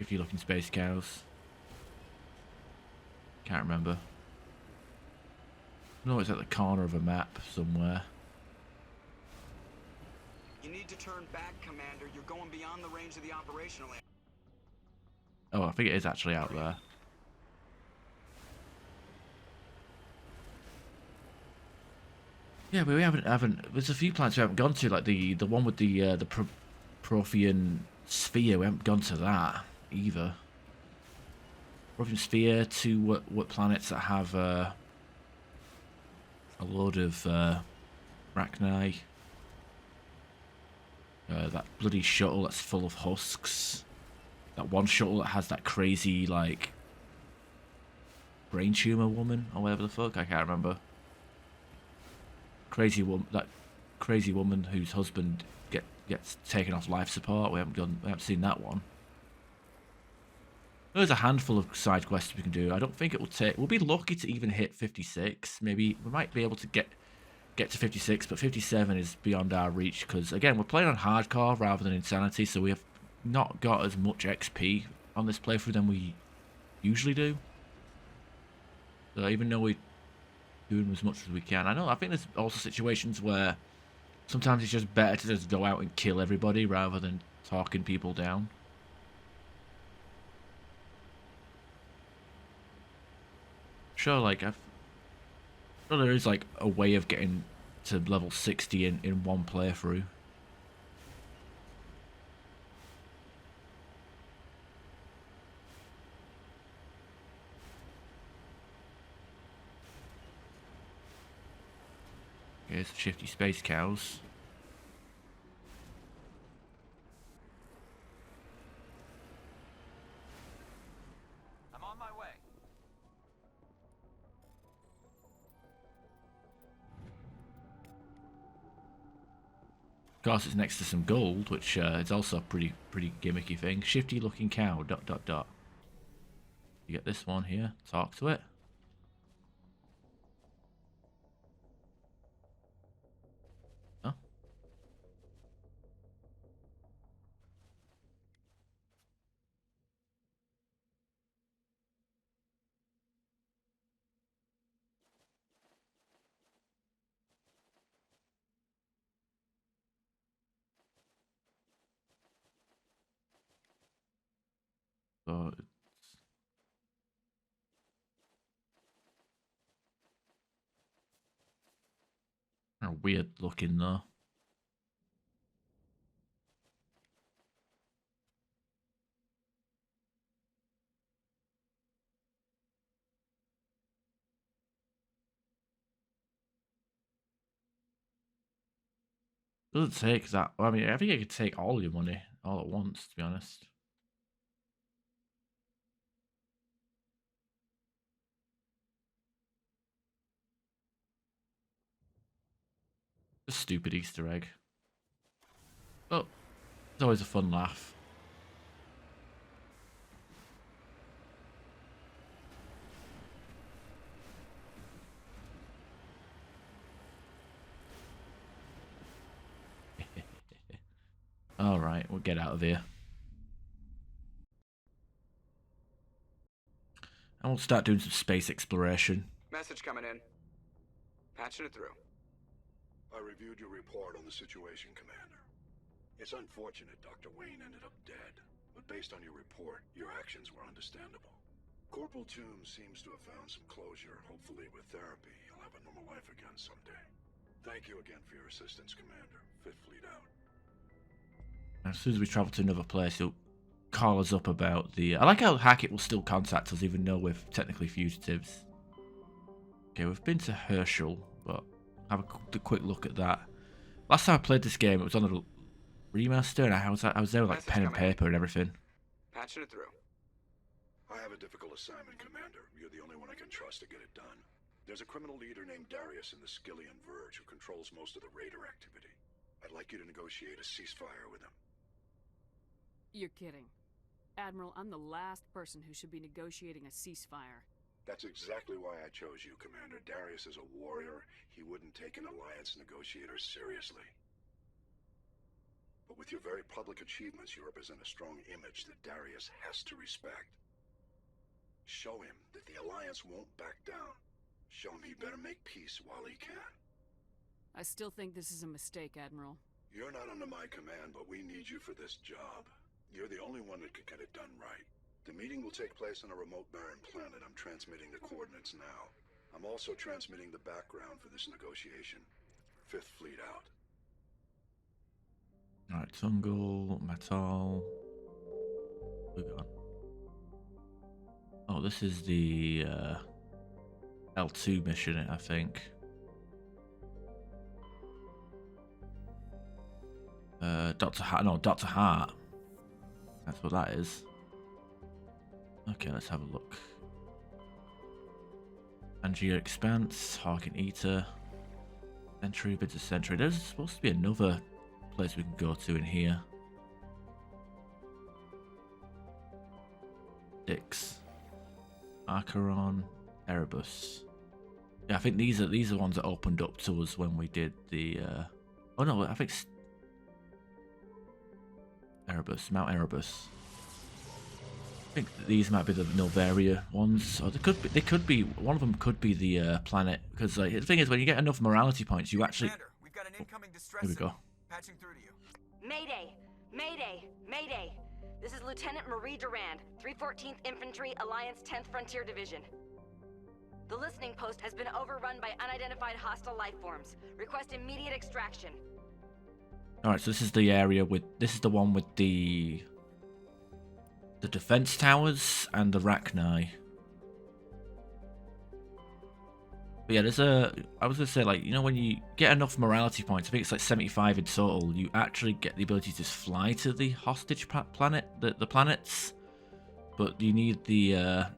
Speaker 1: If you're looking space cows. Can't remember. No, it's at the corner of a map somewhere.
Speaker 2: You need to turn back, Commander. You're going beyond the range of the operational area.
Speaker 1: Oh, I think it is actually out there. Yeah, but we haven't. There's a few planets we haven't gone to, like the one with the Prothean sphere. We haven't gone to that either. Prothean sphere. To what planets that have a load of Rachni. That bloody shuttle that's full of husks. That one shuttle that has that crazy like brain tumor woman or whatever the fuck, I can't remember. That crazy woman whose husband gets taken off life support. We haven't seen that one. There's a handful of side quests we can do. I don't think it will take. We'll be lucky to even hit 56. Maybe we might be able to get to 56, but 57 is beyond our reach because again we're playing on hardcore rather than insanity, so we have not got as much XP on this playthrough than we usually do. So even though we're doing as much as we can, I think there's also situations where sometimes it's just better to just go out and kill everybody rather than talking people down. Sure, like sure there is like a way of getting to level 60 in one playthrough. Here's shifty space cows.
Speaker 7: I'm on my way.
Speaker 1: Of course, it's next to some gold, which is also a pretty gimmicky thing. Shifty looking cow. ... You get this one here. Talk to it. Huh? So kind of weird looking though. Doesn't take that. I mean, I think it could take all your money all at once, to be honest. A stupid Easter egg. But it's always a fun laugh. Alright, we'll get out of here. And we'll we'll start doing some space exploration.
Speaker 2: Message coming in. Patching it through.
Speaker 14: I reviewed your report on the situation, Commander. It's unfortunate Dr. Wayne ended up dead, but based on your report, your actions were understandable. Corporal Toombs seems to have found some closure. Hopefully with therapy, he'll have a normal life again someday. Thank you again for your assistance, Commander. Fifth Fleet out.
Speaker 1: As soon as we travel to another place, he'll call us up about the... I like how Hackett will still contact us even though we're technically fugitives. Okay, we've been to Herschel, but have a quick look at that. Last time I played this game, it was on a remaster, and I was there with like pen and paper and everything.
Speaker 2: Patching it through.
Speaker 14: I have a difficult assignment, Commander. You're the only one I can trust to get it done. There's a criminal leader named Darius in the Skillian Verge who controls most of the raider activity. I'd like you to negotiate a ceasefire with him.
Speaker 3: You're kidding. Admiral, I'm the last person who should be negotiating a ceasefire.
Speaker 14: That's exactly why I chose you, Commander. Darius is a warrior. He wouldn't take an alliance negotiator seriously. But with your very public achievements, you represent a strong image that Darius has to respect. Show him that the alliance won't back down. Show him he better make peace while he can.
Speaker 3: I still think this is a mistake, Admiral.
Speaker 14: You're not under my command, but we need you for this job. You're the only one that could get it done right. The meeting will take place on a remote barren planet. I'm transmitting the coordinates now. I'm also transmitting the background for this negotiation. Fifth Fleet out.
Speaker 1: Alright, Tungle, Metal. What we got? Oh, this is the L2 mission, I think. Dr. Hart. No, Dr. Hart. That's what that is. Okay, let's have a look. Angier Expanse, Harkin Eater, Sentry, Bits of Sentry. There's supposed to be another place we can go to in here. Dix, Acheron, Erebus. Yeah, I think these are the ones that opened up to us when we did the. Oh no, I think Erebus, Mount Erebus. I think these might be the Novaria ones, or they could be. One of them could be the planet, because like the thing is, when you get enough morality points, you actually.
Speaker 2: Commander, we've got an incoming distress
Speaker 1: Here we go.
Speaker 2: Patching through to you.
Speaker 11: Mayday! Mayday! Mayday! This is Lieutenant Marie Durand, 314th Infantry, Alliance 10th Frontier Division. The listening post has been overrun by unidentified hostile life forms. Request immediate extraction.
Speaker 1: Alright, so this is the area with. This is the one with the defense towers and the Rachni. But yeah, there's a. I was gonna say, like, you know, when you get enough morality points, I think it's like 75 in total, you actually get the ability to fly to the hostage planet, the planets. But you need the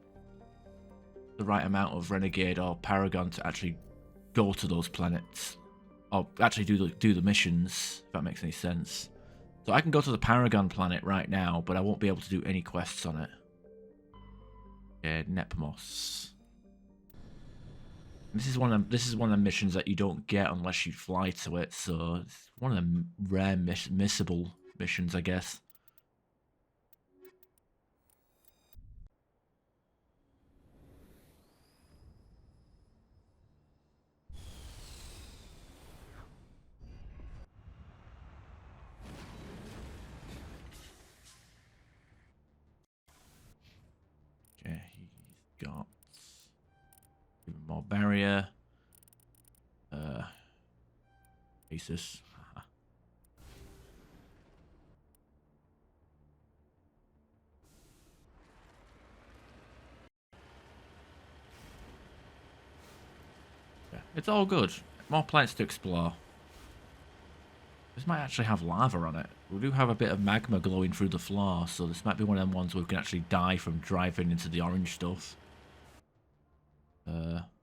Speaker 1: right amount of Renegade or Paragon to actually go to those planets, or actually do the missions. If that makes any sense. So I can go to the Paragon planet right now, but I won't be able to do any quests on it. Yeah, Nepmos. This is one of the missions that you don't get unless you fly to it. So it's one of the rare missable missions, I guess. Okay, he's got even more barrier. Basis. Yeah, it's all good. More planets to explore. This might actually have lava on it. We do have a bit of magma glowing through the floor, so this might be one of them ones where we can actually die from driving into the orange stuff.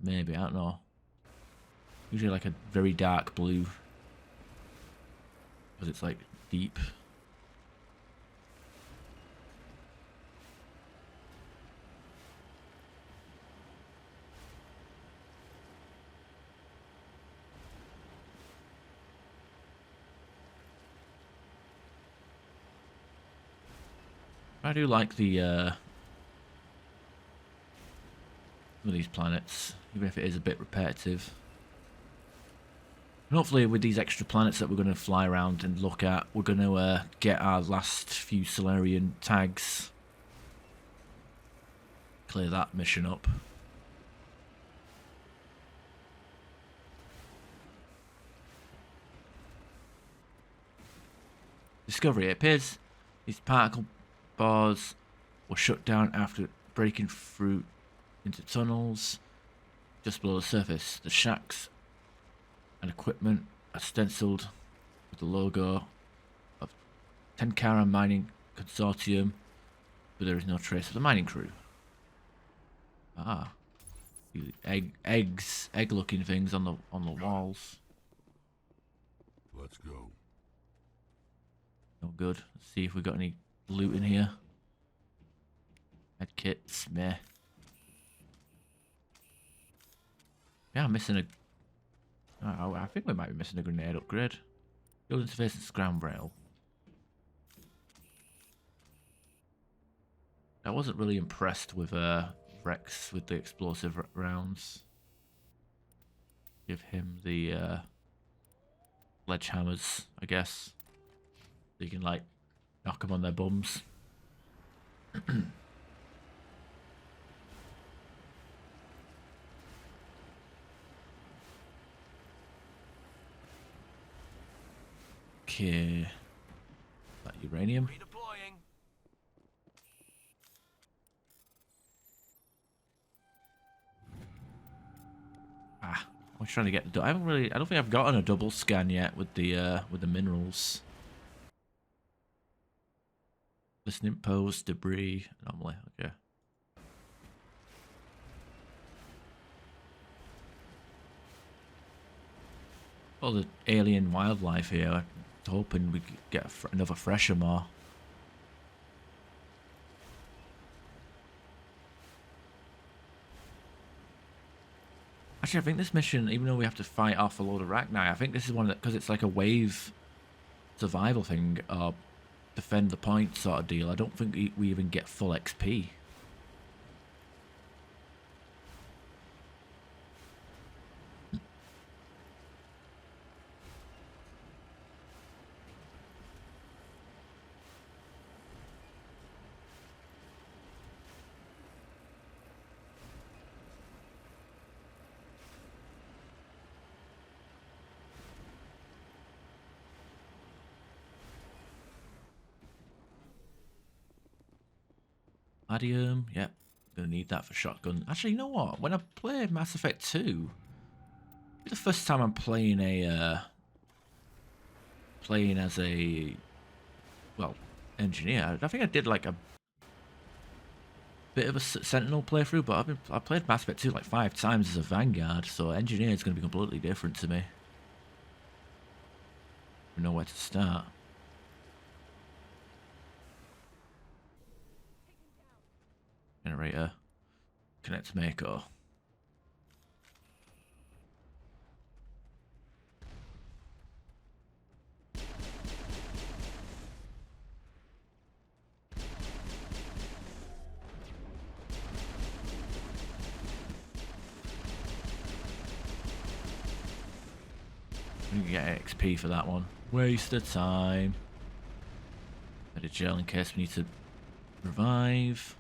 Speaker 1: Maybe, I don't know. Usually like a very dark blue. Because it's like deep. I do like the some of these planets, even if it is a bit repetitive. And hopefully with these extra planets that we're going to fly around and look at, we're going to get our last few Solarian tags. Clear that mission up. Discovery. It appears these particle bars were shut down after breaking through into tunnels just below the surface. The shacks and equipment are stenciled with the logo of Tenkara Mining Consortium, but there is no trace of the mining crew. Ah, egg-looking things on the walls.
Speaker 12: Let's go.
Speaker 1: No good. Let's see if we got any loot in here. Med kits, meh. Yeah, I'm missing a. Oh, I think we might be missing a grenade upgrade. Build interface and scram rail. I wasn't really impressed with Rex with the explosive rounds. Give him the sledgehammers, I guess. So you can like knock them on their bums. Okay. That uranium. Ah, I was trying to get. I don't think I've gotten a double scan yet with the minerals. Listening post, debris, anomaly. Okay. All the alien wildlife here. I'm hoping we could get another fresher more. Actually, I think this mission, even though we have to fight off a load of Rachni, I think this is one that, because it's like a wave survival thing, or defend the point sort of deal, I don't think we even get full XP. Iridium, yep, gonna need that for shotgun. Actually, you know what? When I play Mass Effect 2, it's the first time I'm playing as a engineer. I think I did like a bit of a Sentinel playthrough, but I played Mass Effect 2 like 5 times as a Vanguard, so engineer is gonna be completely different to me. I know where to start. Generator. Connect to Mako. We can get XP for that one. Waste of time. Add a gel in case we need to revive.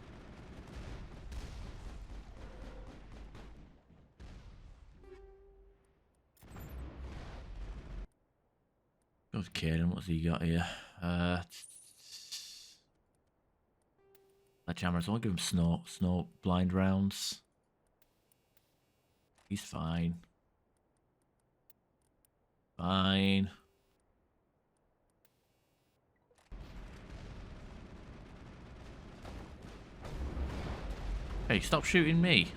Speaker 1: Okay, then what's he got here? Sledgehammers. I'll give him snow blind rounds. He's fine. Fine. Hey, stop shooting me.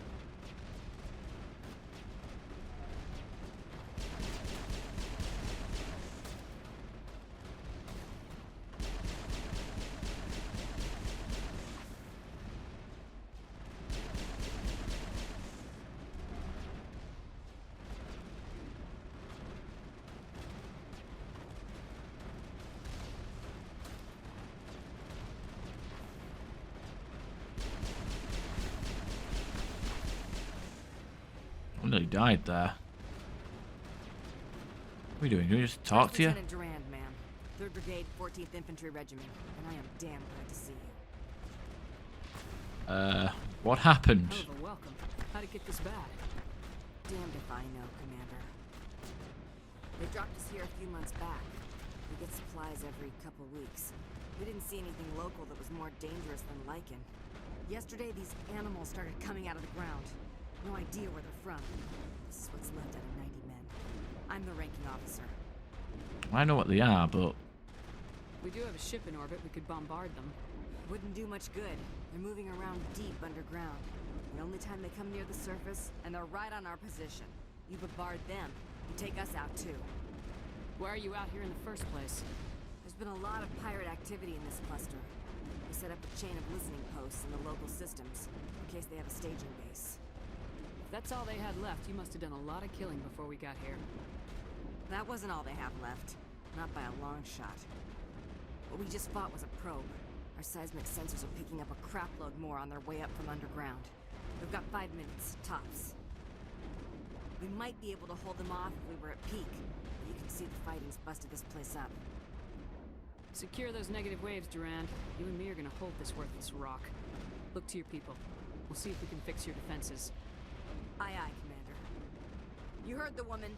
Speaker 1: died there. What are we doing? Can we just talk to you?
Speaker 11: Lieutenant Durand, ma'am. 3rd Brigade, 14th Infantry Regiment, and I am damn glad to see you.
Speaker 1: What happened?
Speaker 3: Hell of a welcome. How'd it get this bad?
Speaker 11: Damned if I know, Commander. They dropped us here a few months back. We get supplies every couple weeks. We didn't see anything local that was more dangerous than lichen. Yesterday, these animals started coming out of the ground. No idea where they're from. This is what's left out of 90 men. I'm the ranking officer.
Speaker 1: I know what they are, but...
Speaker 3: We do have a ship in orbit. We could bombard them.
Speaker 11: Wouldn't do much good. They're moving around deep underground. The only time they come near the surface, and they're right on our position. You bombard them, you take us out too.
Speaker 3: Why are you out here in the first place?
Speaker 11: There's been a lot of pirate activity in this cluster. We set up a chain of listening posts in the local systems, in case they have a staging base.
Speaker 3: If that's all they had left, you must have done a lot of killing before we got here.
Speaker 11: That wasn't all they have left. Not by a long shot. What we just fought was a probe. Our seismic sensors are picking up a crapload more on their way up from underground. We've got 5 minutes, tops. We might be able to hold them off if we were at peak. But you can see the fighting's busted this place up.
Speaker 3: Secure those negative waves, Durand. You and me are gonna hold this worthless rock. Look to your people. We'll see if we can fix your defenses.
Speaker 11: Aye, aye, Commander. You heard the woman.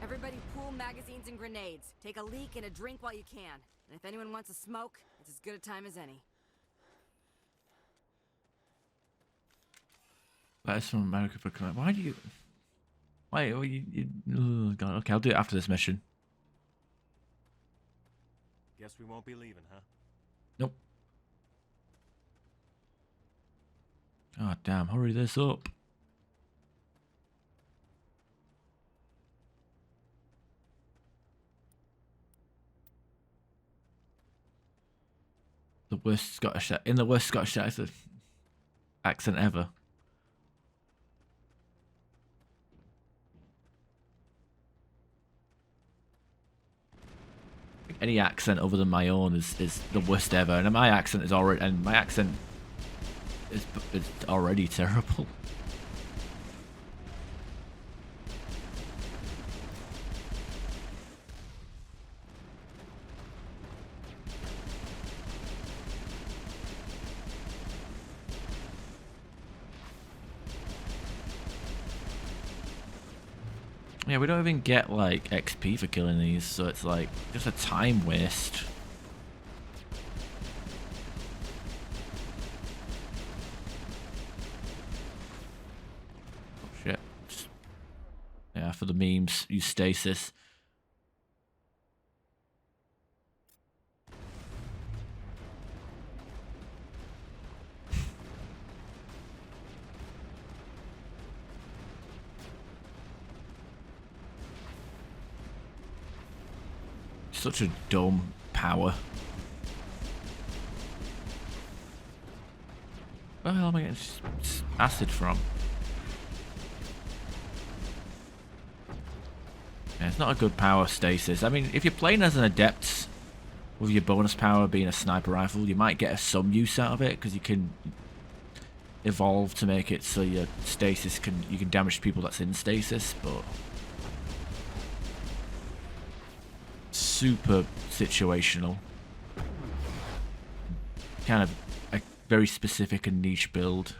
Speaker 11: Everybody pool magazines and grenades. Take a leak and a drink while you can. And if anyone wants a smoke, it's as good a time as any.
Speaker 1: Letters from America for comment. Why do you... Why? Oh, oh, God. Okay, I'll do it after this mission.
Speaker 12: Guess we won't be leaving, huh?
Speaker 1: Nope. Oh, damn. Hurry this up. The worst Scottish... In the worst Scottish accent ever. Any accent other than my own is the worst ever, and my accent is already is already terrible. Yeah, we don't even get like XP for killing these, so it's like just a time waste. Oh shit. Yeah, for the memes, use stasis. Such a dumb power. Where the hell am I getting acid from? Yeah, it's not a good power, stasis. I mean, if you're playing as an adept with your bonus power being a sniper rifle, you might get some use out of it because you can evolve to make it so your stasis you can damage people that's in stasis, but super situational. Kind of a very specific and niche build.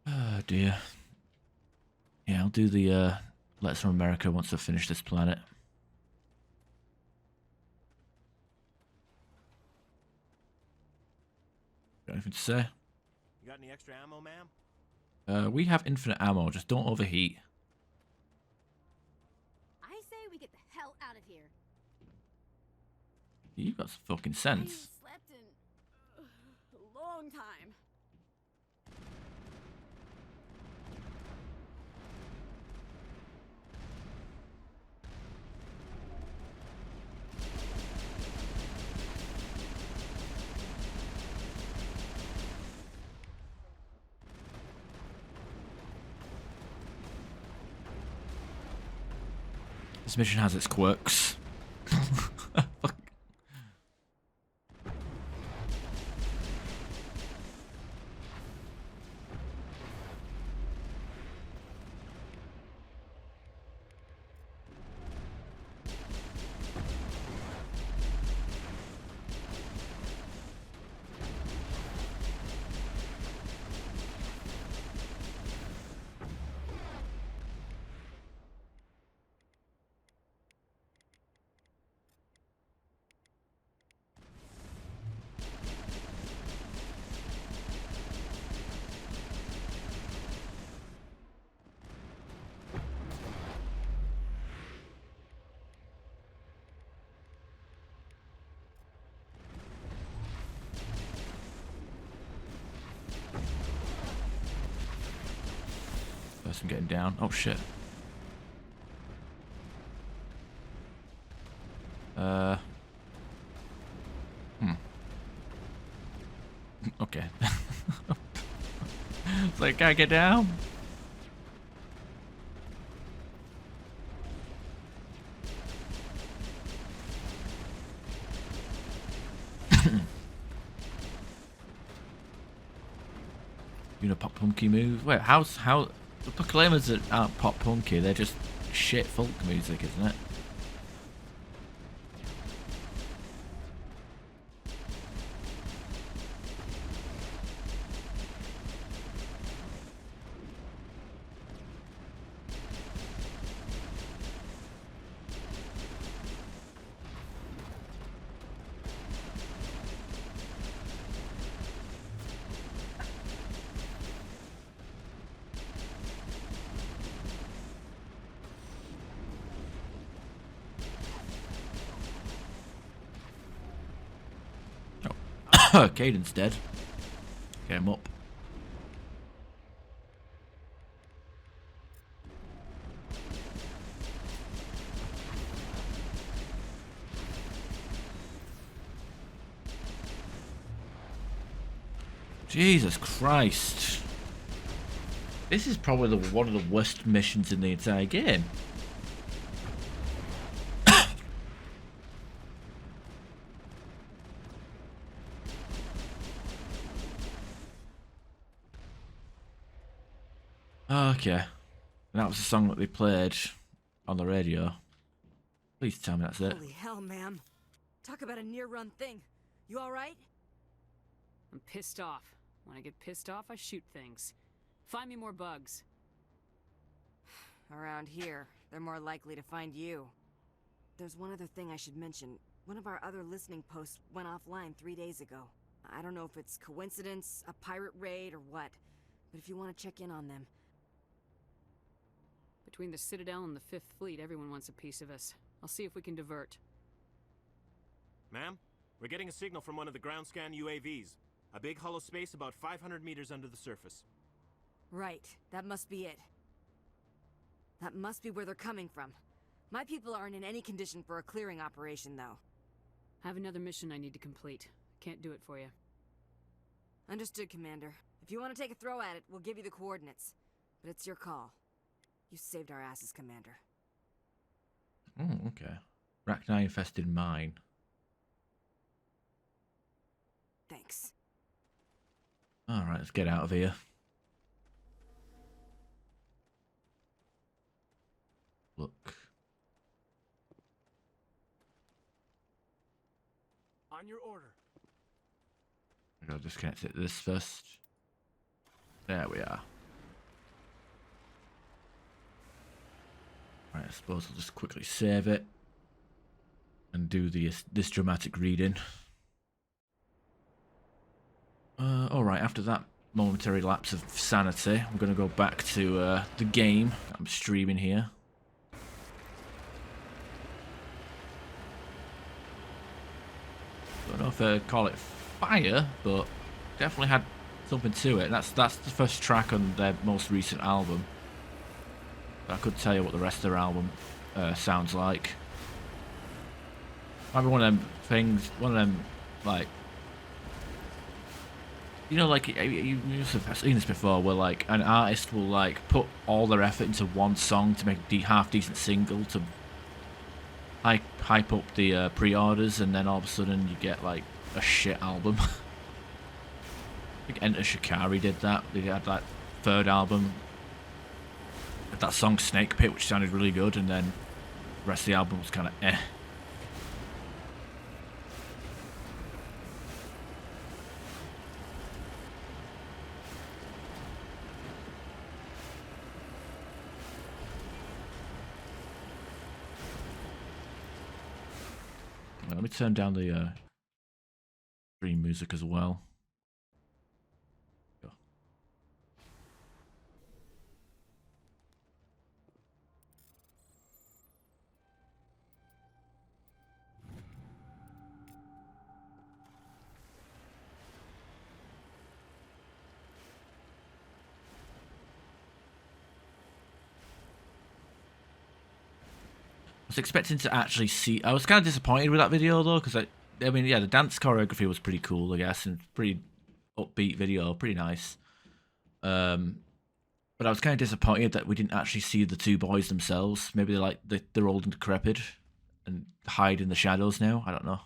Speaker 1: Oh dear. Yeah, I'll do the Letters from America once I finish this planet. Got anything to say?
Speaker 12: You got any extra ammo, ma'am?
Speaker 1: We have infinite ammo, just don't overheat.
Speaker 16: I say we get the hell out of here.
Speaker 1: You've got some fucking sense.
Speaker 16: I slept in a long time.
Speaker 1: This mission has its quirks. Fuck. I'm getting down. Oh shit. Okay. It's like, can I get down? Doing a pop punky move. Wait, how the proclaimers that aren't pop punky? They're just shit folk music, isn't it? Caden's dead. Get him up. Jesus Christ. This is probably one of the worst missions in the entire game. Okay. And that was the song that they played on the radio. Please tell me that's it.
Speaker 11: Holy hell, ma'am. Talk about a near-run thing. You alright?
Speaker 3: I'm pissed off. When I get pissed off, I shoot things. Find me more bugs.
Speaker 11: Around here, they're more likely to find you. There's one other thing I should mention. One of our other listening posts went offline 3 days ago. I don't know if it's coincidence, a pirate raid, or what. But if you want to check in on them...
Speaker 3: Between the Citadel and the Fifth Fleet, everyone wants a piece of us. I'll see if we can divert.
Speaker 12: Ma'am, we're getting a signal from one of the ground scan UAVs. A big hollow space about 500 meters under the surface.
Speaker 11: Right, that must be it. That must be where they're coming from. My people aren't in any condition for a clearing operation, though.
Speaker 3: I have another mission I need to complete. Can't do it for you.
Speaker 11: Understood, Commander. If you want to take a throw at it, we'll give you the coordinates. But it's your call. You saved our asses, Commander.
Speaker 1: Oh, okay. Rachni-infested mine.
Speaker 11: Thanks.
Speaker 1: Alright, let's get out of here. Look.
Speaker 12: On your order.
Speaker 1: I gotta disconnect it this first. There we are. Right, I suppose I'll just quickly save it and do this dramatic reading. Alright, after that momentary lapse of sanity, I'm going to go back to the game I'm streaming here. Don't know if I'd call it fire, but definitely had something to it. That's the first track on their most recent album. I could tell you what the rest of their album sounds like. Might be one of them things, one of them, like, you know, like, you must have seen this before, where, like, an artist will, like, put all their effort into one song to make a half-decent single to hype up the pre-orders, and then all of a sudden you get like a shit album. I think Enter Shikari did that. They had that third album, had that song Snake Pit, which sounded really good, and then the rest of the album was kind of eh. Let me turn down the stream music as well. Go. I was expecting to actually see. I was kind of disappointed with that video though, because I mean, yeah, the dance choreography was pretty cool, I guess, and pretty upbeat video, pretty nice. But I was kind of disappointed that we didn't actually see the two boys themselves. Maybe they're old and decrepit and hide in the shadows now. I don't know.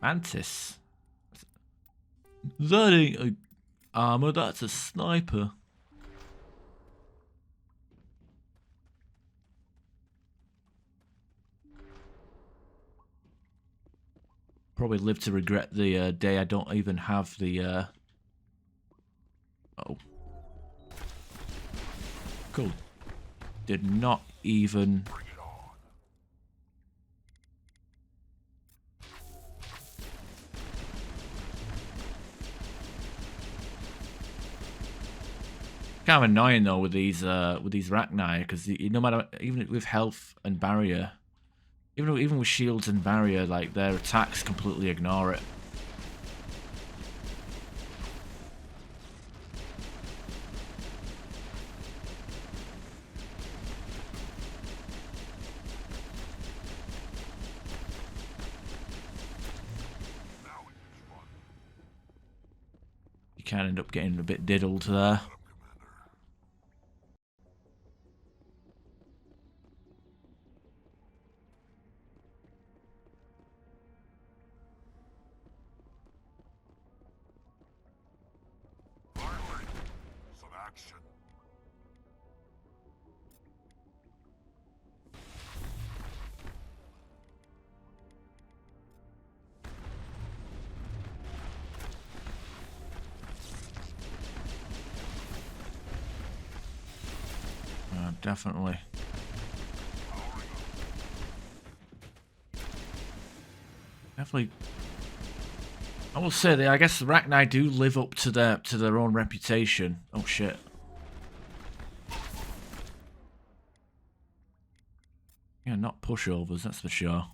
Speaker 1: Mantis. That ain't a armor, that's a sniper. Probably live to regret the day I don't even have the oh. Cool. Did not even kind of annoying though with these Rachni, because no matter, even with health and barrier, even with shields and barrier, like their attacks completely ignore it. You can end up getting a bit diddled there. Definitely. Definitely. I will say that I guess the Rachni do live up to their own reputation. Oh shit. Yeah, not pushovers, that's for sure.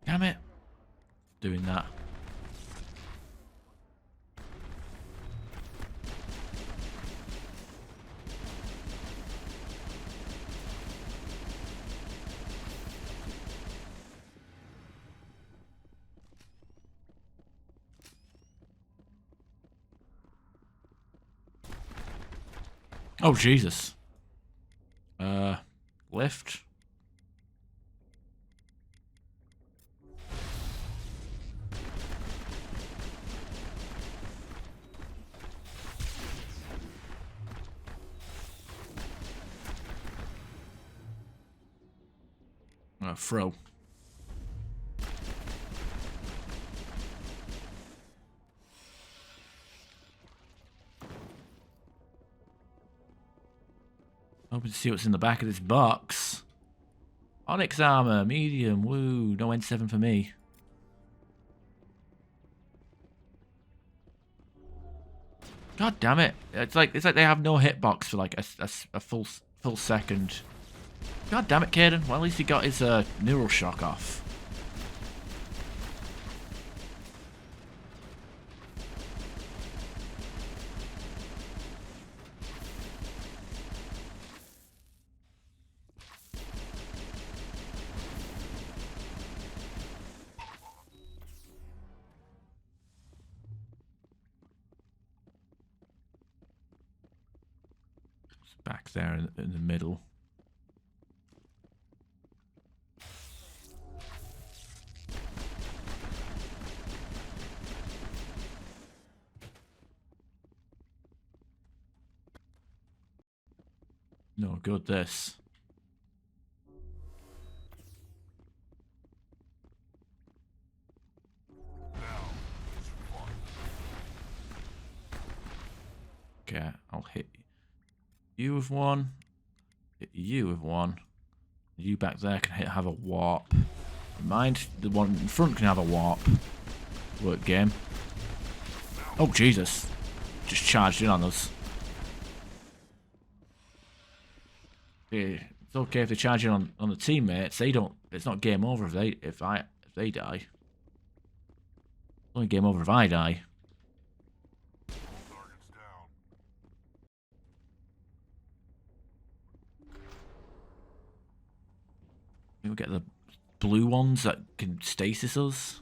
Speaker 1: Damn it. Doing that. Oh, Jesus. Lift. Throw. Hoping to see what's in the back of this box. Onyx armor, medium, woo. No N7 for me. God damn it! It's like they have no hitbox for like a full second. God damn it, Caden. Well, at least he got his neural shock off. Back there in the middle. No good, this. Okay, I'll hit you with one. Hit you with one. You back there can have a warp. Mind, the one in front can have a warp. Work game. Oh, Jesus. Just charged in on us. Yeah, it's okay if they charge in on the teammates. They don't. It's not game over if they die. It's only game over if I die. We'll get the blue ones that can stasis us.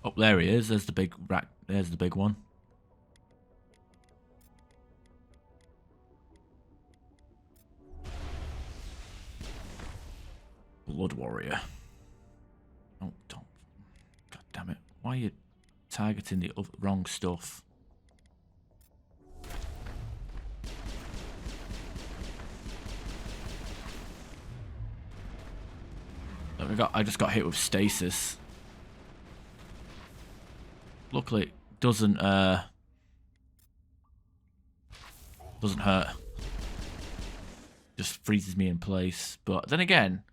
Speaker 1: Oh, there he is. There's the big rack. There's the big one. Blood Warrior. Oh, don't. God damn it. Why are you targeting the wrong stuff? I just got hit with stasis. Luckily, it doesn't hurt. Just freezes me in place. But then again,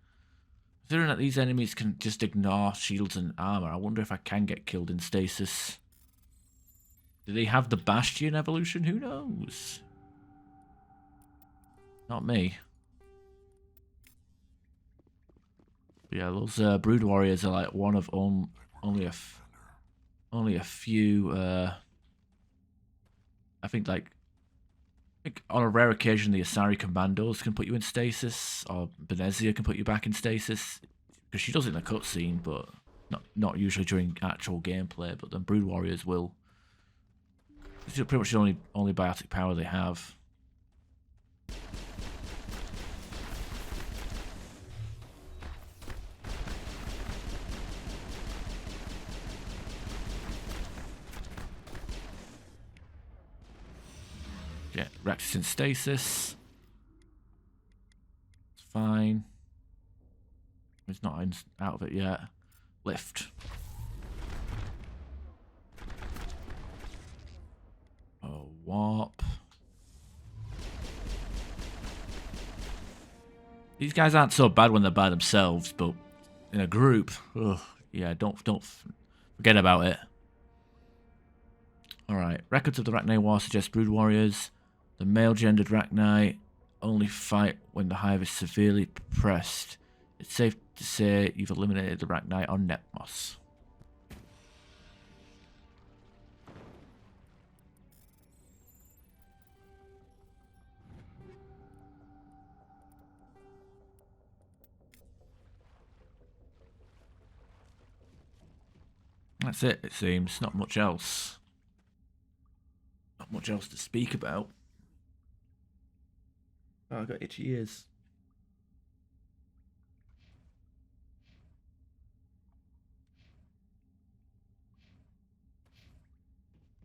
Speaker 1: considering that these enemies can just ignore shields and armor, I wonder if I can get killed in stasis. Do they have the Bastion evolution? Who knows? Not me. Yeah, those Brood Warriors are like one of only a few. I think on a rare occasion the Asari Commandos can put you in stasis, or Benezia can put you back in stasis, because she does it in the cutscene, but not usually during actual gameplay. But then Brood Warriors will. It's pretty much the only biotic power they have. Yeah, Rex is in stasis. It's fine. He's not out of it yet. Lift. Oh, warp. These guys aren't so bad when they're by themselves, but in a group, ugh, yeah, don't forget about it. Alright, records of the Rachni War suggest Brood Warriors. The male-gendered Rachni only fight when the hive is severely pressed. It's safe to say you've eliminated the Rachni on Nepmos. That's it seems. Not much else. Not much else to speak about. Oh, I got itchy ears.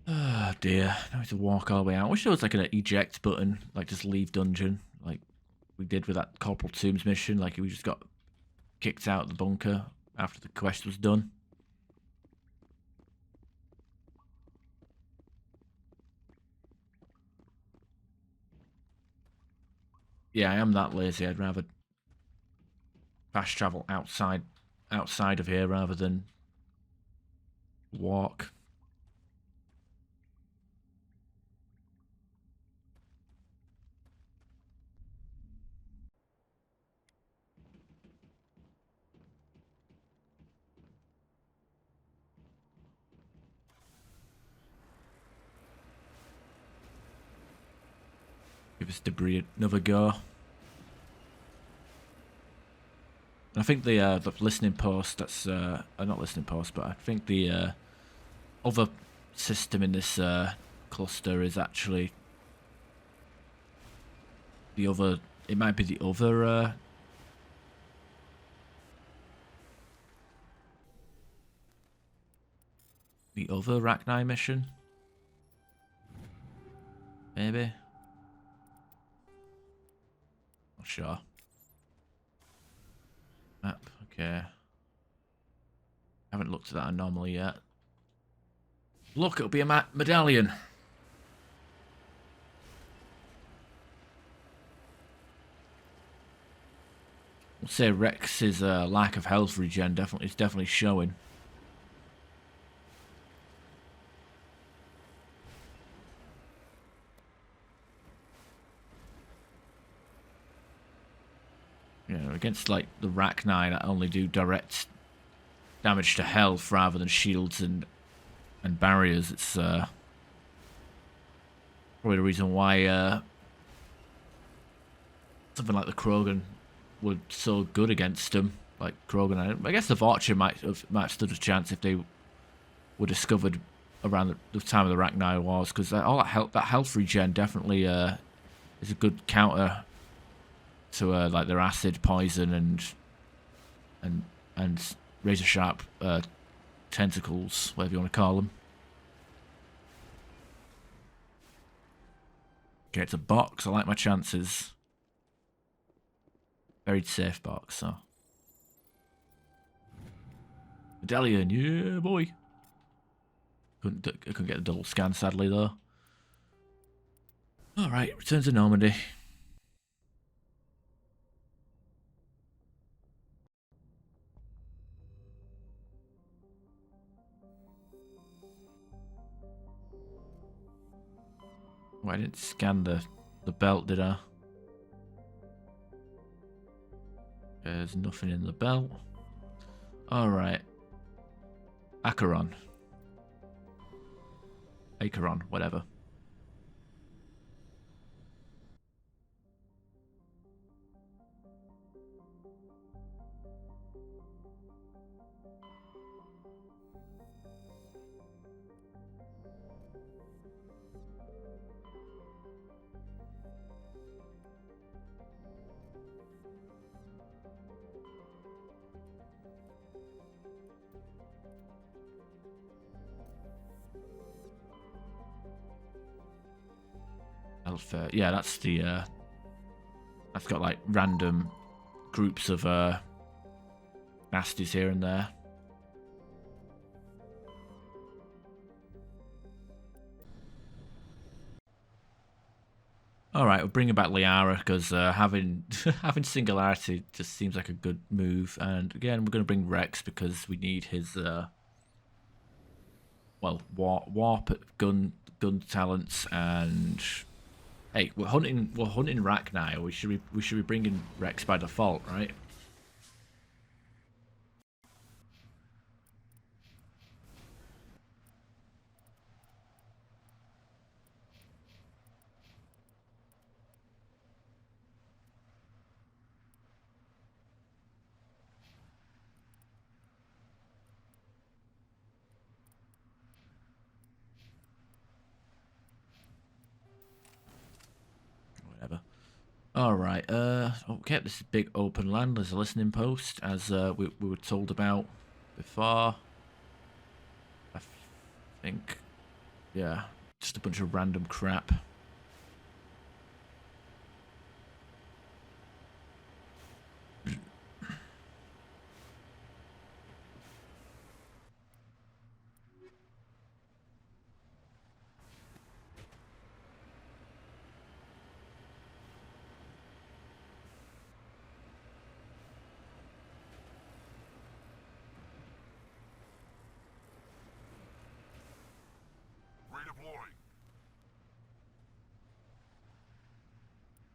Speaker 1: Oh dear, now I have to walk all the way out. I wish there was like an eject button, like just leave dungeon, like we did with that Corporal Tombs mission. Like we just got kicked out of the bunker after the quest was done. Yeah, I am that lazy. I'd rather fast travel outside of here rather than walk. Give this debris another go. I think the listening post, that's not listening post, but I think the other system in this cluster is actually the other. It might be the other. The other Rachni mission. Maybe. Not sure. Map. Okay. Haven't looked at that anomaly yet. Look, it'll be a medallion. I'll say Rex's lack of health regen is definitely showing. You know, against like the Rachni that only do direct damage to health rather than shields and barriers, it's probably the reason why something like the Krogan were so good against them. Like Krogan, I guess the Vulture might have stood a chance if they were discovered around the time of the Rachni Wars, because all that health regen definitely is a good counter to like their acid, poison, and razor sharp tentacles, whatever you want to call them. Okay, it's a box. I like my chances. Very safe box, so. Medallion, yeah, boy. I couldn't get the double scan, sadly, though. Alright, return to Normandy. Oh, I didn't scan the belt, did I? There's nothing in the belt. Alright. Acheron, whatever. Yeah, that's the that's got like random groups of nasties here and there. Alright, we'll bring back Liara, because having Singularity just seems like a good move. And again, we're going to bring Rex because we need his well, warp gun talents. And hey, we're hunting Rachni. We should be bringing Rex by default, right? Whatever. Alright, okay, this is big open land. There's a listening post, as we were told about before. I think, yeah, just a bunch of random crap.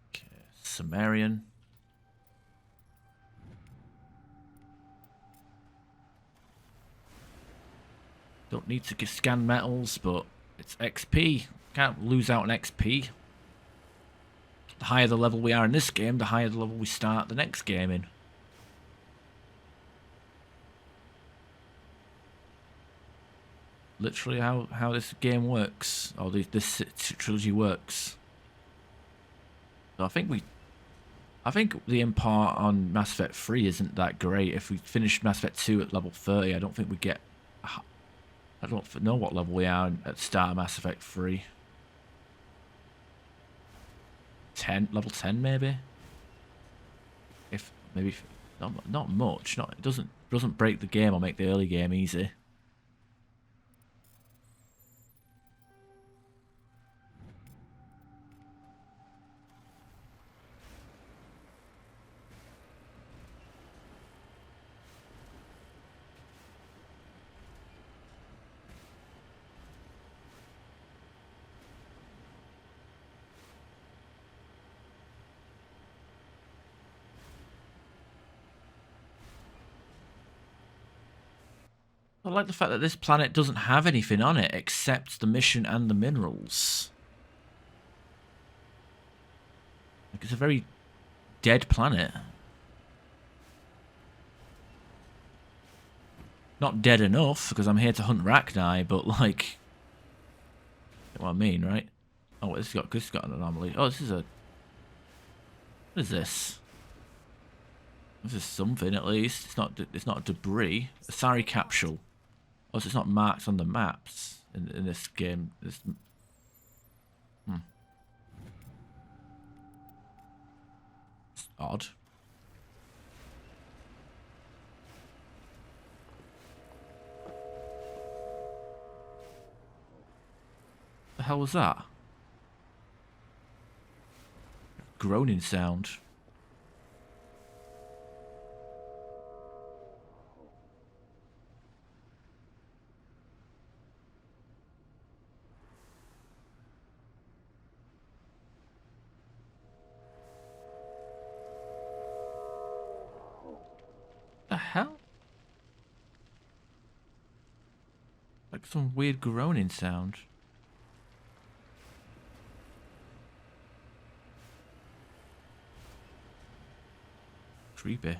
Speaker 1: Okay, Sumerian. Don't need to scan metals, but it's XP. Can't lose out on XP. The higher the level we are in this game, the higher the level we start the next game in. Literally how this game works, or this trilogy works. So I think the impart on Mass Effect 3 isn't that great. If we finish Mass Effect 2 at level 30, I don't think we get... I don't know what level we are at the start of Mass Effect 3. 10, level 10 maybe? If maybe not much. It doesn't break the game or make the early game easy. I like the fact that this planet doesn't have anything on it except the mission and the minerals. Like, it's a very dead planet. Not dead enough, because I'm here to hunt Rachni, but like... You know what I mean, right? Oh, this has got an anomaly. Oh, this is a... What is this? This is something, at least. It's not debris. A Sari capsule. Oh, so it's not marked on the maps in this game. It's odd. The hell was that? Groaning sound. The hell? Like some weird groaning sound. Creepy.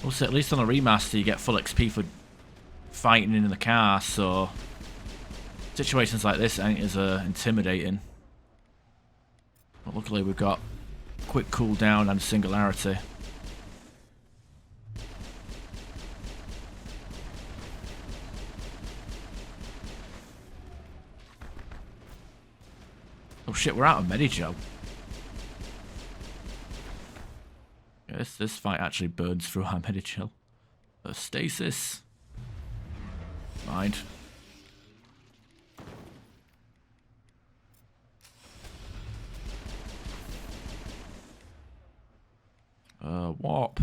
Speaker 1: Also, at least on a remaster, you get full XP for fighting in the car, so situations like this ain't as intimidating. But luckily, we've got quick cooldown and singularity. Oh shit, we're out of Medigel. This fight actually burns through our Medigel. Stasis. Mind. Warp.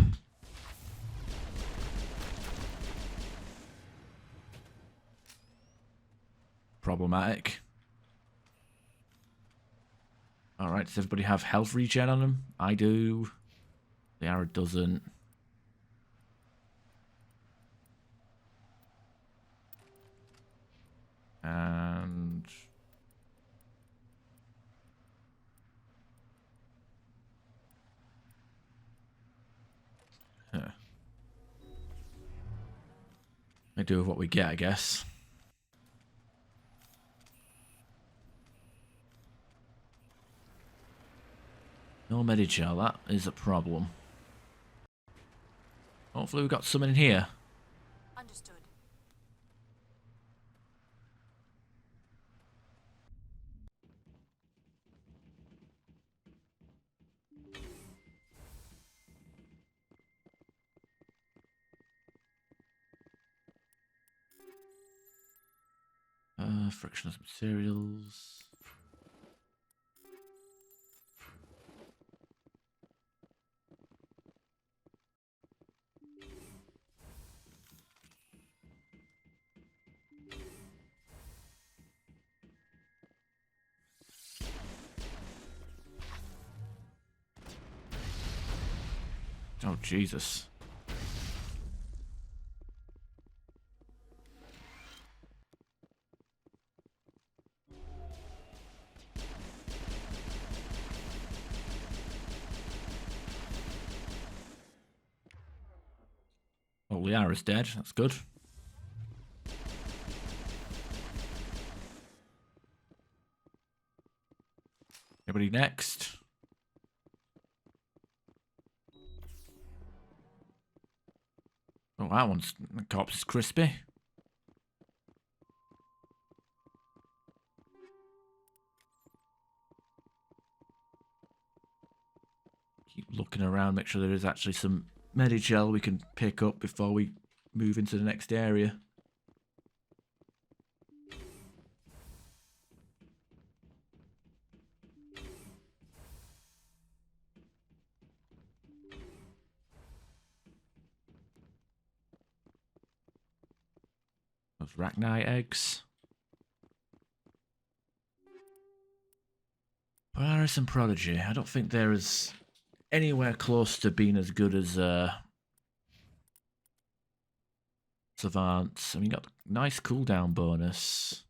Speaker 1: Problematic. Alright, does everybody have health regen on them? I do. The arrow doesn't. And we do with what we get, I guess. No Medigel, that is a problem. Hopefully we've got some in here.
Speaker 23: Understood.
Speaker 1: Frictionless materials. Oh, Jesus. Oh, Liara's dead. That's good. Anybody next? Oh, that one's... The corpse is crispy. Keep looking around, make sure there is actually some Medigel we can pick up before we move into the next area. Those Rachni eggs. Polaris and Prodigy. I don't think there is anywhere close to being as good as Savants. I mean, you got a nice cooldown bonus.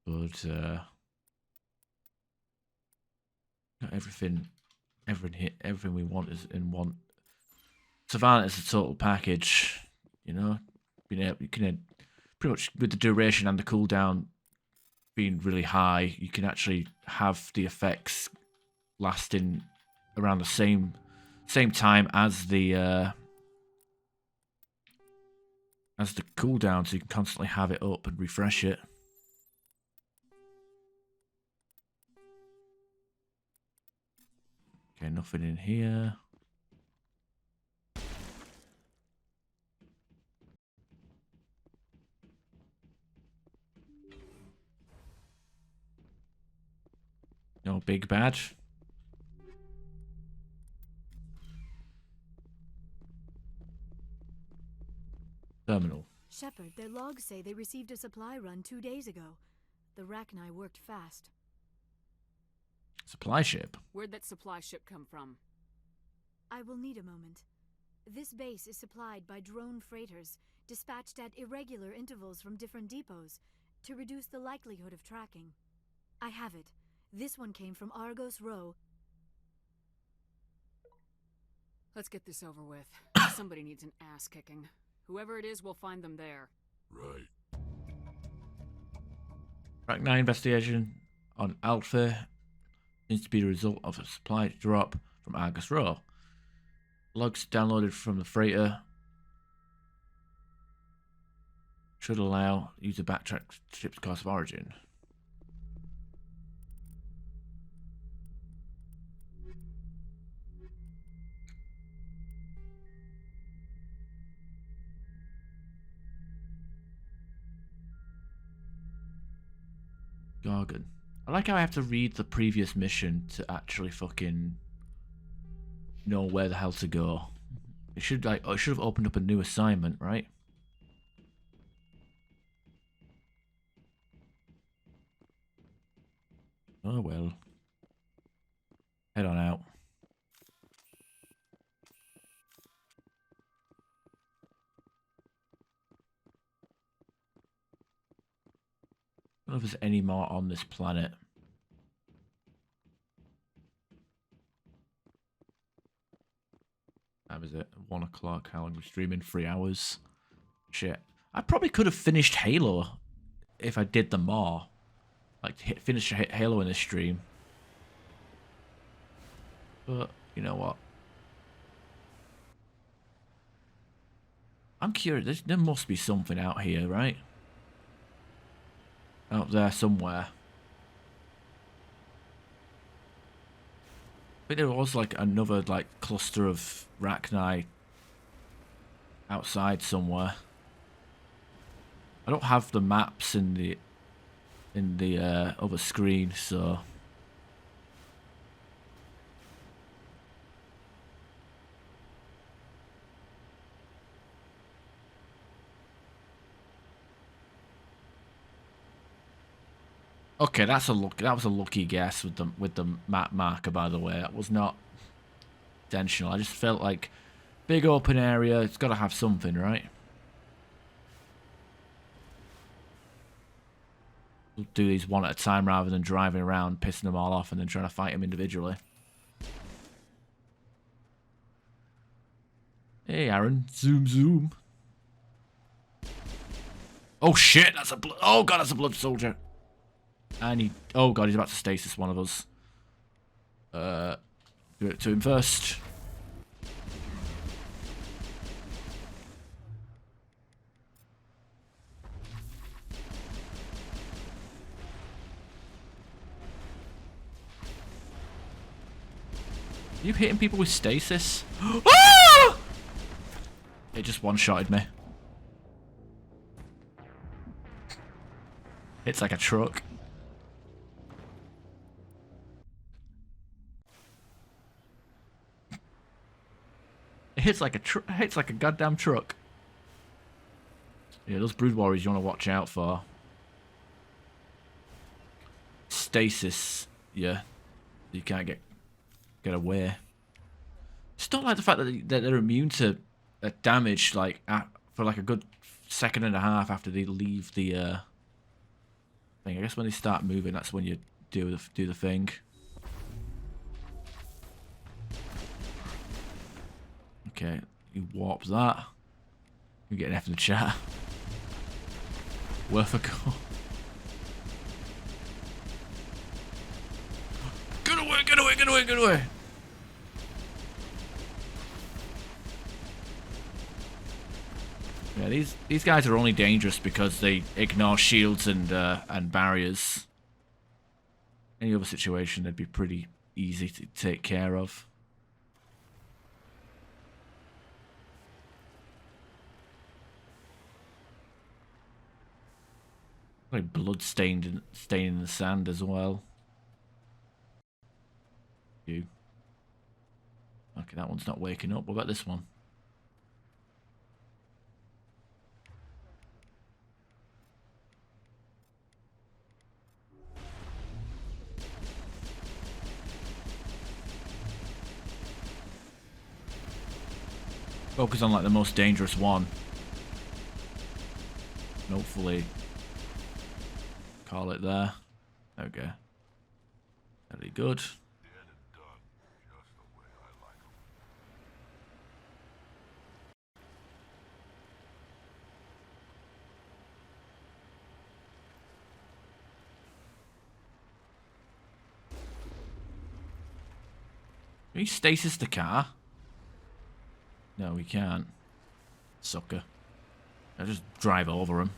Speaker 1: But got everything we want is in one. Savant is a total package, you know. You can pretty much with the duration and the cooldown being really high, you can actually have the effects lasting around the same time as the cooldown, so you can constantly have it up and refresh it. Okay, nothing in here. No big bad. Terminal.
Speaker 23: Shepard, their logs say they received a supply run 2 days ago. The Rachni worked fast.
Speaker 1: Supply ship?
Speaker 3: Where'd that supply ship come from?
Speaker 23: I will need a moment. This base is supplied by drone freighters, dispatched at irregular intervals from different depots, to reduce the likelihood of tracking. I have it. This one came from Argos Row.
Speaker 3: Let's get this over with. Somebody needs an ass kicking. Whoever it is, we'll find them there.
Speaker 14: Right.
Speaker 1: Rachni investigation on Alpha seems to be the result of a supply drop from Argus Row. Logs downloaded from the freighter should allow you to backtrack ship's course of origin. Gargan. I like how I have to read the previous mission to actually fucking know where the hell to go. It should have opened up a new assignment, right? Oh well. Head on out. know if there's any more on this planet. How is it? 1 o'clock. How long are we streaming? 3 hours. Shit. I probably could have finished Halo if I did them more. Like, finish Halo in this stream. But, you know what? I'm curious. There must be something out here, right? Out there somewhere. I think there was like another like cluster of Rachni outside somewhere. I don't have the maps in the other screen, so okay, that was a lucky guess with the map marker, by the way. That was not intentional. I just felt like big open area, it's got to have something, right? We'll do these one at a time rather than driving around, pissing them all off and then trying to fight them individually. Hey, Aaron. Zoom, zoom. Oh, shit. That's a blood... Oh, God, that's a blood soldier. And he... Oh, God, he's about to stasis one of us. Do it to him first. Are you hitting people with stasis? Ah! It just one-shotted me. It's like a truck. It hits like a goddamn truck. Yeah, those brood warriors you want to watch out for. Stasis, yeah. You can't get away. Just don't like the fact that they're immune to damage like for like a good second and a half after they leave the thing. I guess when they start moving, that's when you do the thing. Okay, you warp that. You get an F in the chat. Worth a go. Get away! Get away! Get away! Get away! Yeah, these guys are only dangerous because they ignore shields and barriers. Any other situation, they'd be pretty easy to take care of. Like blood staining the sand as well. You. Okay, that one's not waking up. What about this one? Focus on like the most dangerous one. And hopefully call it there. Okay. Very good. Can we stasis the car? No, we can't. Sucker. I'll just drive over him.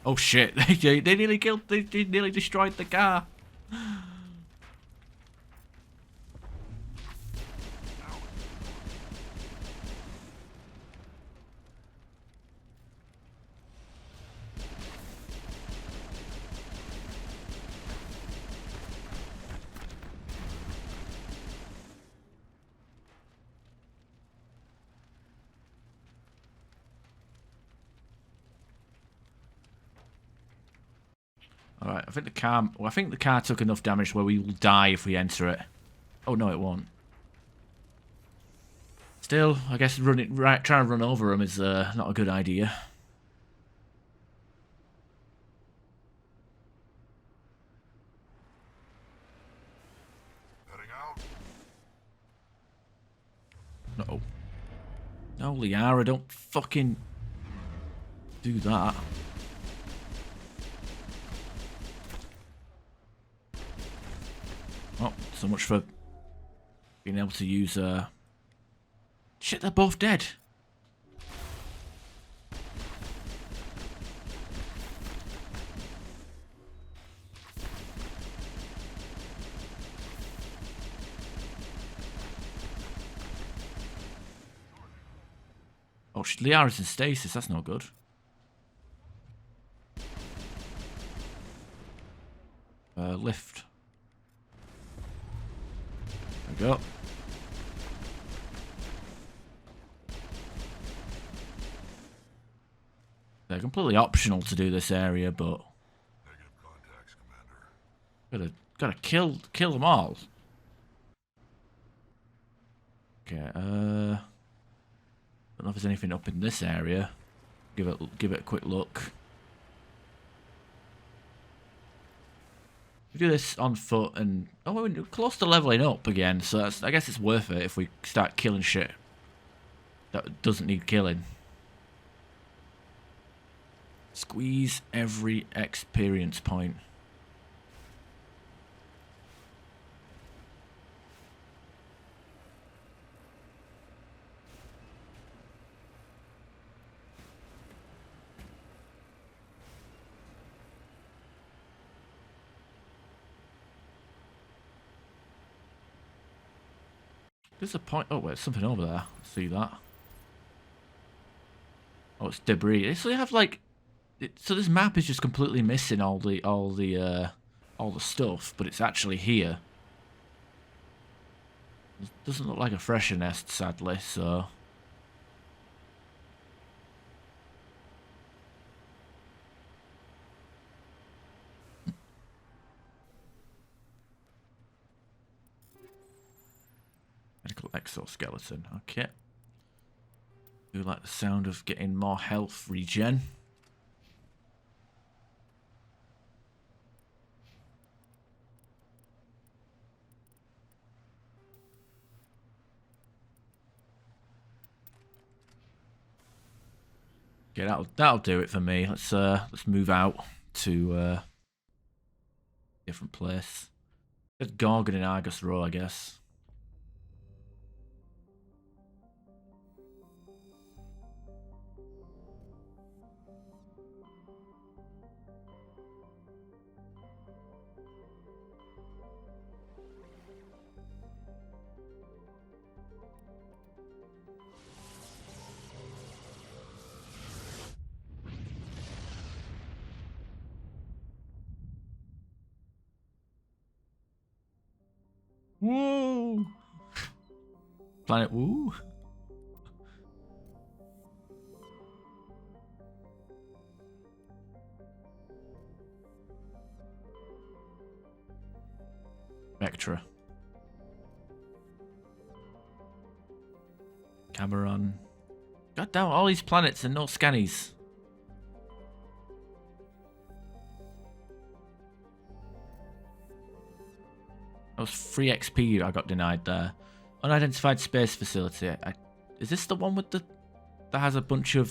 Speaker 1: Oh shit, they nearly killed, they nearly destroyed the car. Alright, I think the car took enough damage where we will die if we enter it. Oh no, it won't. Still, I guess trying to run over him is not a good idea. No, Liara, don't fucking do that. Oh, so much for being able to use, shit, they're both dead. Oh, Liara's in stasis, that's not good. Lift. There we go. They're completely optional to do this area, but gotta kill them all. Okay, don't know if there's anything up in this area. Give it a quick look. We do this on foot, and oh, we're close to leveling up again. So I guess it's worth it if we start killing shit that doesn't need killing. Squeeze every experience point. There's a point. Oh, wait, something over there. See that? Oh, it's debris. So you have like, so this map is just completely missing all the stuff, but it's actually here. It doesn't look like a fresher nest, sadly. So. Medical exoskeleton. Okay. Do like the sound of getting more health regen. Okay, that'll do it for me. Let's move out to a different place. There's Gorgon in Argus Row, I guess. Woo! Planet Woo! Vectra. Cameron. God damn, all these planets and no scannies. That was free XP I got denied there. Unidentified space facility. Is this the one with the that has a bunch of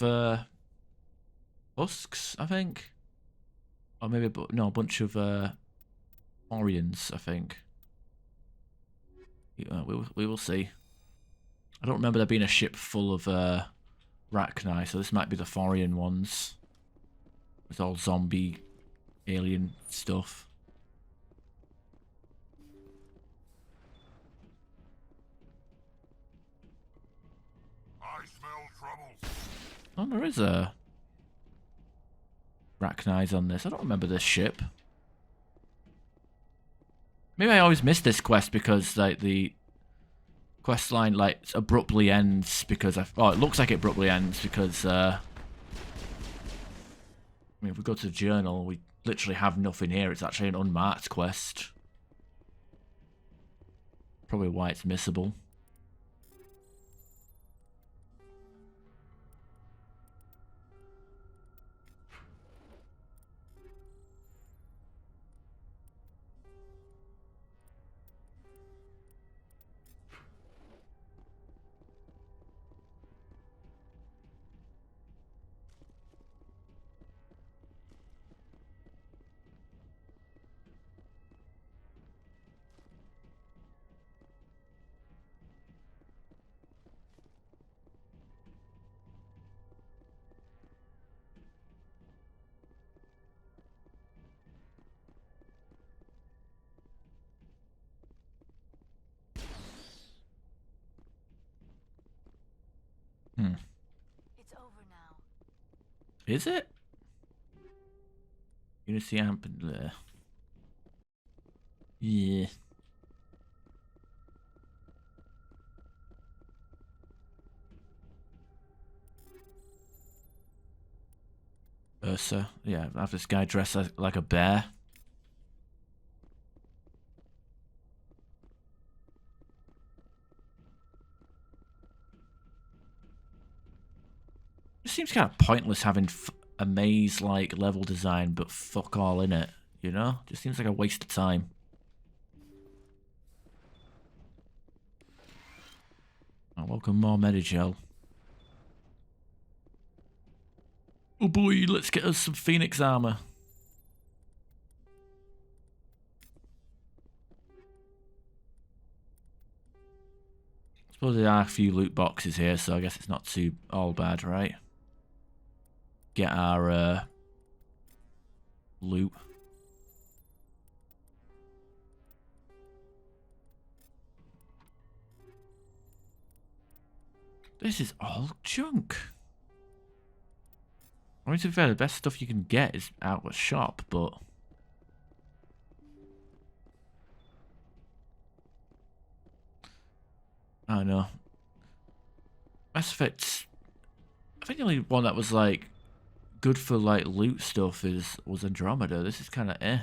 Speaker 1: husks, I think? Or maybe no, a bunch of Orions, I think. We will see. I don't remember there being a ship full of Rachni, so this might be the Forian ones. With all zombie alien stuff.
Speaker 14: I smell trouble.
Speaker 1: Oh, there is a Rachni's on this. I don't remember this ship. Maybe I always miss this quest because like the quest line like abruptly ends because it looks like it abruptly ends because I mean, if we go to the journal, we literally have nothing here. It's actually an unmarked quest. Probably why it's missable. Is it? Unity amp and there. Yeah. Ursa. Yeah, have this guy dressed like a bear. It seems kind of pointless having a maze-like level design, but fuck all in it, you know? Just seems like a waste of time. Oh, welcome more Medigel. Oh boy, let's get us some Phoenix armor. I suppose there are a few loot boxes here, so I guess it's not too all bad, right? Get our loot. This is all junk. I mean, to be fair, the best stuff you can get is out of a shop, but... I don't know. Mass Effect... I think the only one that was, like, good for, like, loot stuff was Andromeda. This is kind of eh.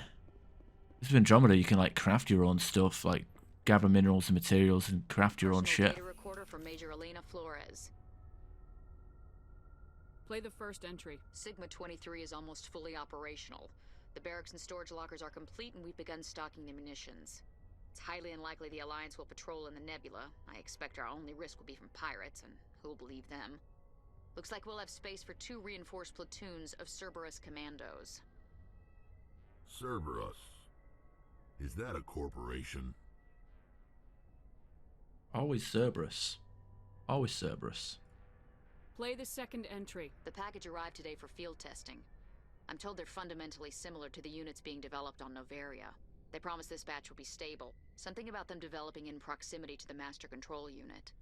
Speaker 1: This is Andromeda, you can, like, craft your own stuff, like, gather minerals and materials and craft your own shit.
Speaker 3: Data recorder for Major Elena Flores. Play the first entry.
Speaker 13: Sigma 23 is almost fully operational. The barracks and storage lockers are complete, and we've begun stocking the munitions. It's highly unlikely the Alliance will patrol in the nebula. I expect our only risk will be from pirates, and who'll believe them? Looks like we'll have space for 2 reinforced platoons of Cerberus commandos.
Speaker 15: Cerberus? Is that a corporation?
Speaker 1: Always Cerberus. Always Cerberus.
Speaker 3: Play the second entry.
Speaker 13: The package arrived today for field testing. I'm told they're fundamentally similar to the units being developed on Novaria. They promise this batch will be stable. Something about them developing in proximity to the master control unit.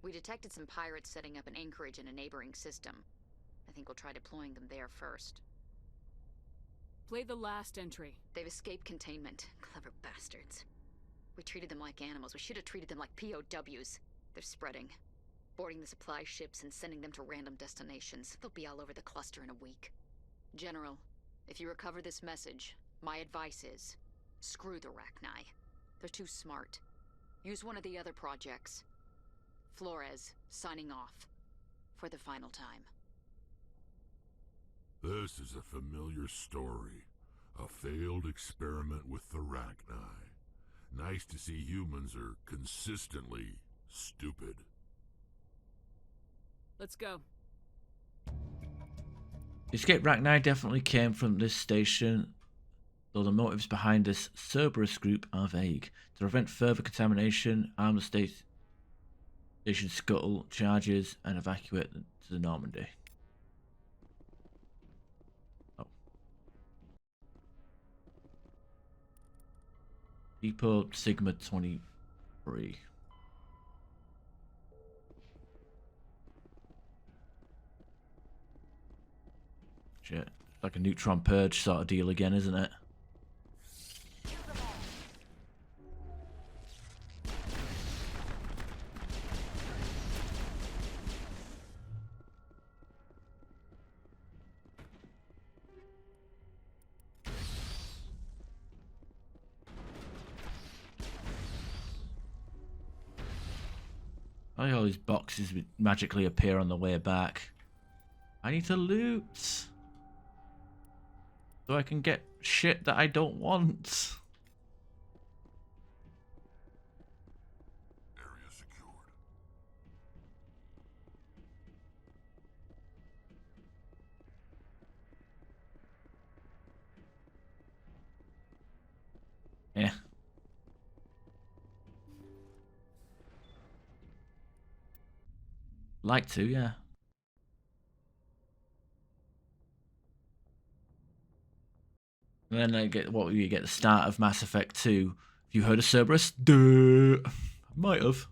Speaker 13: We detected some pirates setting up an anchorage in a neighboring system. I think we'll try deploying them there first.
Speaker 3: Play the last entry.
Speaker 13: They've escaped containment. Clever bastards. We treated them like animals. We should have treated them like POWs. They're spreading. Boarding the supply ships and sending them to random destinations. They'll be all over the cluster in a week. General, if you recover this message, my advice is, screw the Rachni. They're too smart. Use one of the other projects. Flores, signing off. For the final time.
Speaker 15: This is a familiar story. A failed experiment with the Rachni. Nice to see humans are consistently stupid.
Speaker 3: Let's go.
Speaker 1: The escape Rachni definitely came from this station, though the motives behind this Cerberus group are vague. To prevent further contamination, arm the station scuttle charges and evacuate to the Normandy. Oh. Depot Sigma 23. Shit. Like a neutron purge sort of deal again, isn't it? All these boxes would magically appear on the way back. I need to loot so I can get shit that I don't want.
Speaker 15: Area secured.
Speaker 1: Yeah. Like to, yeah. And then I get what you get the start of Mass Effect 2. Have you heard of Cerberus? Duh. Might have.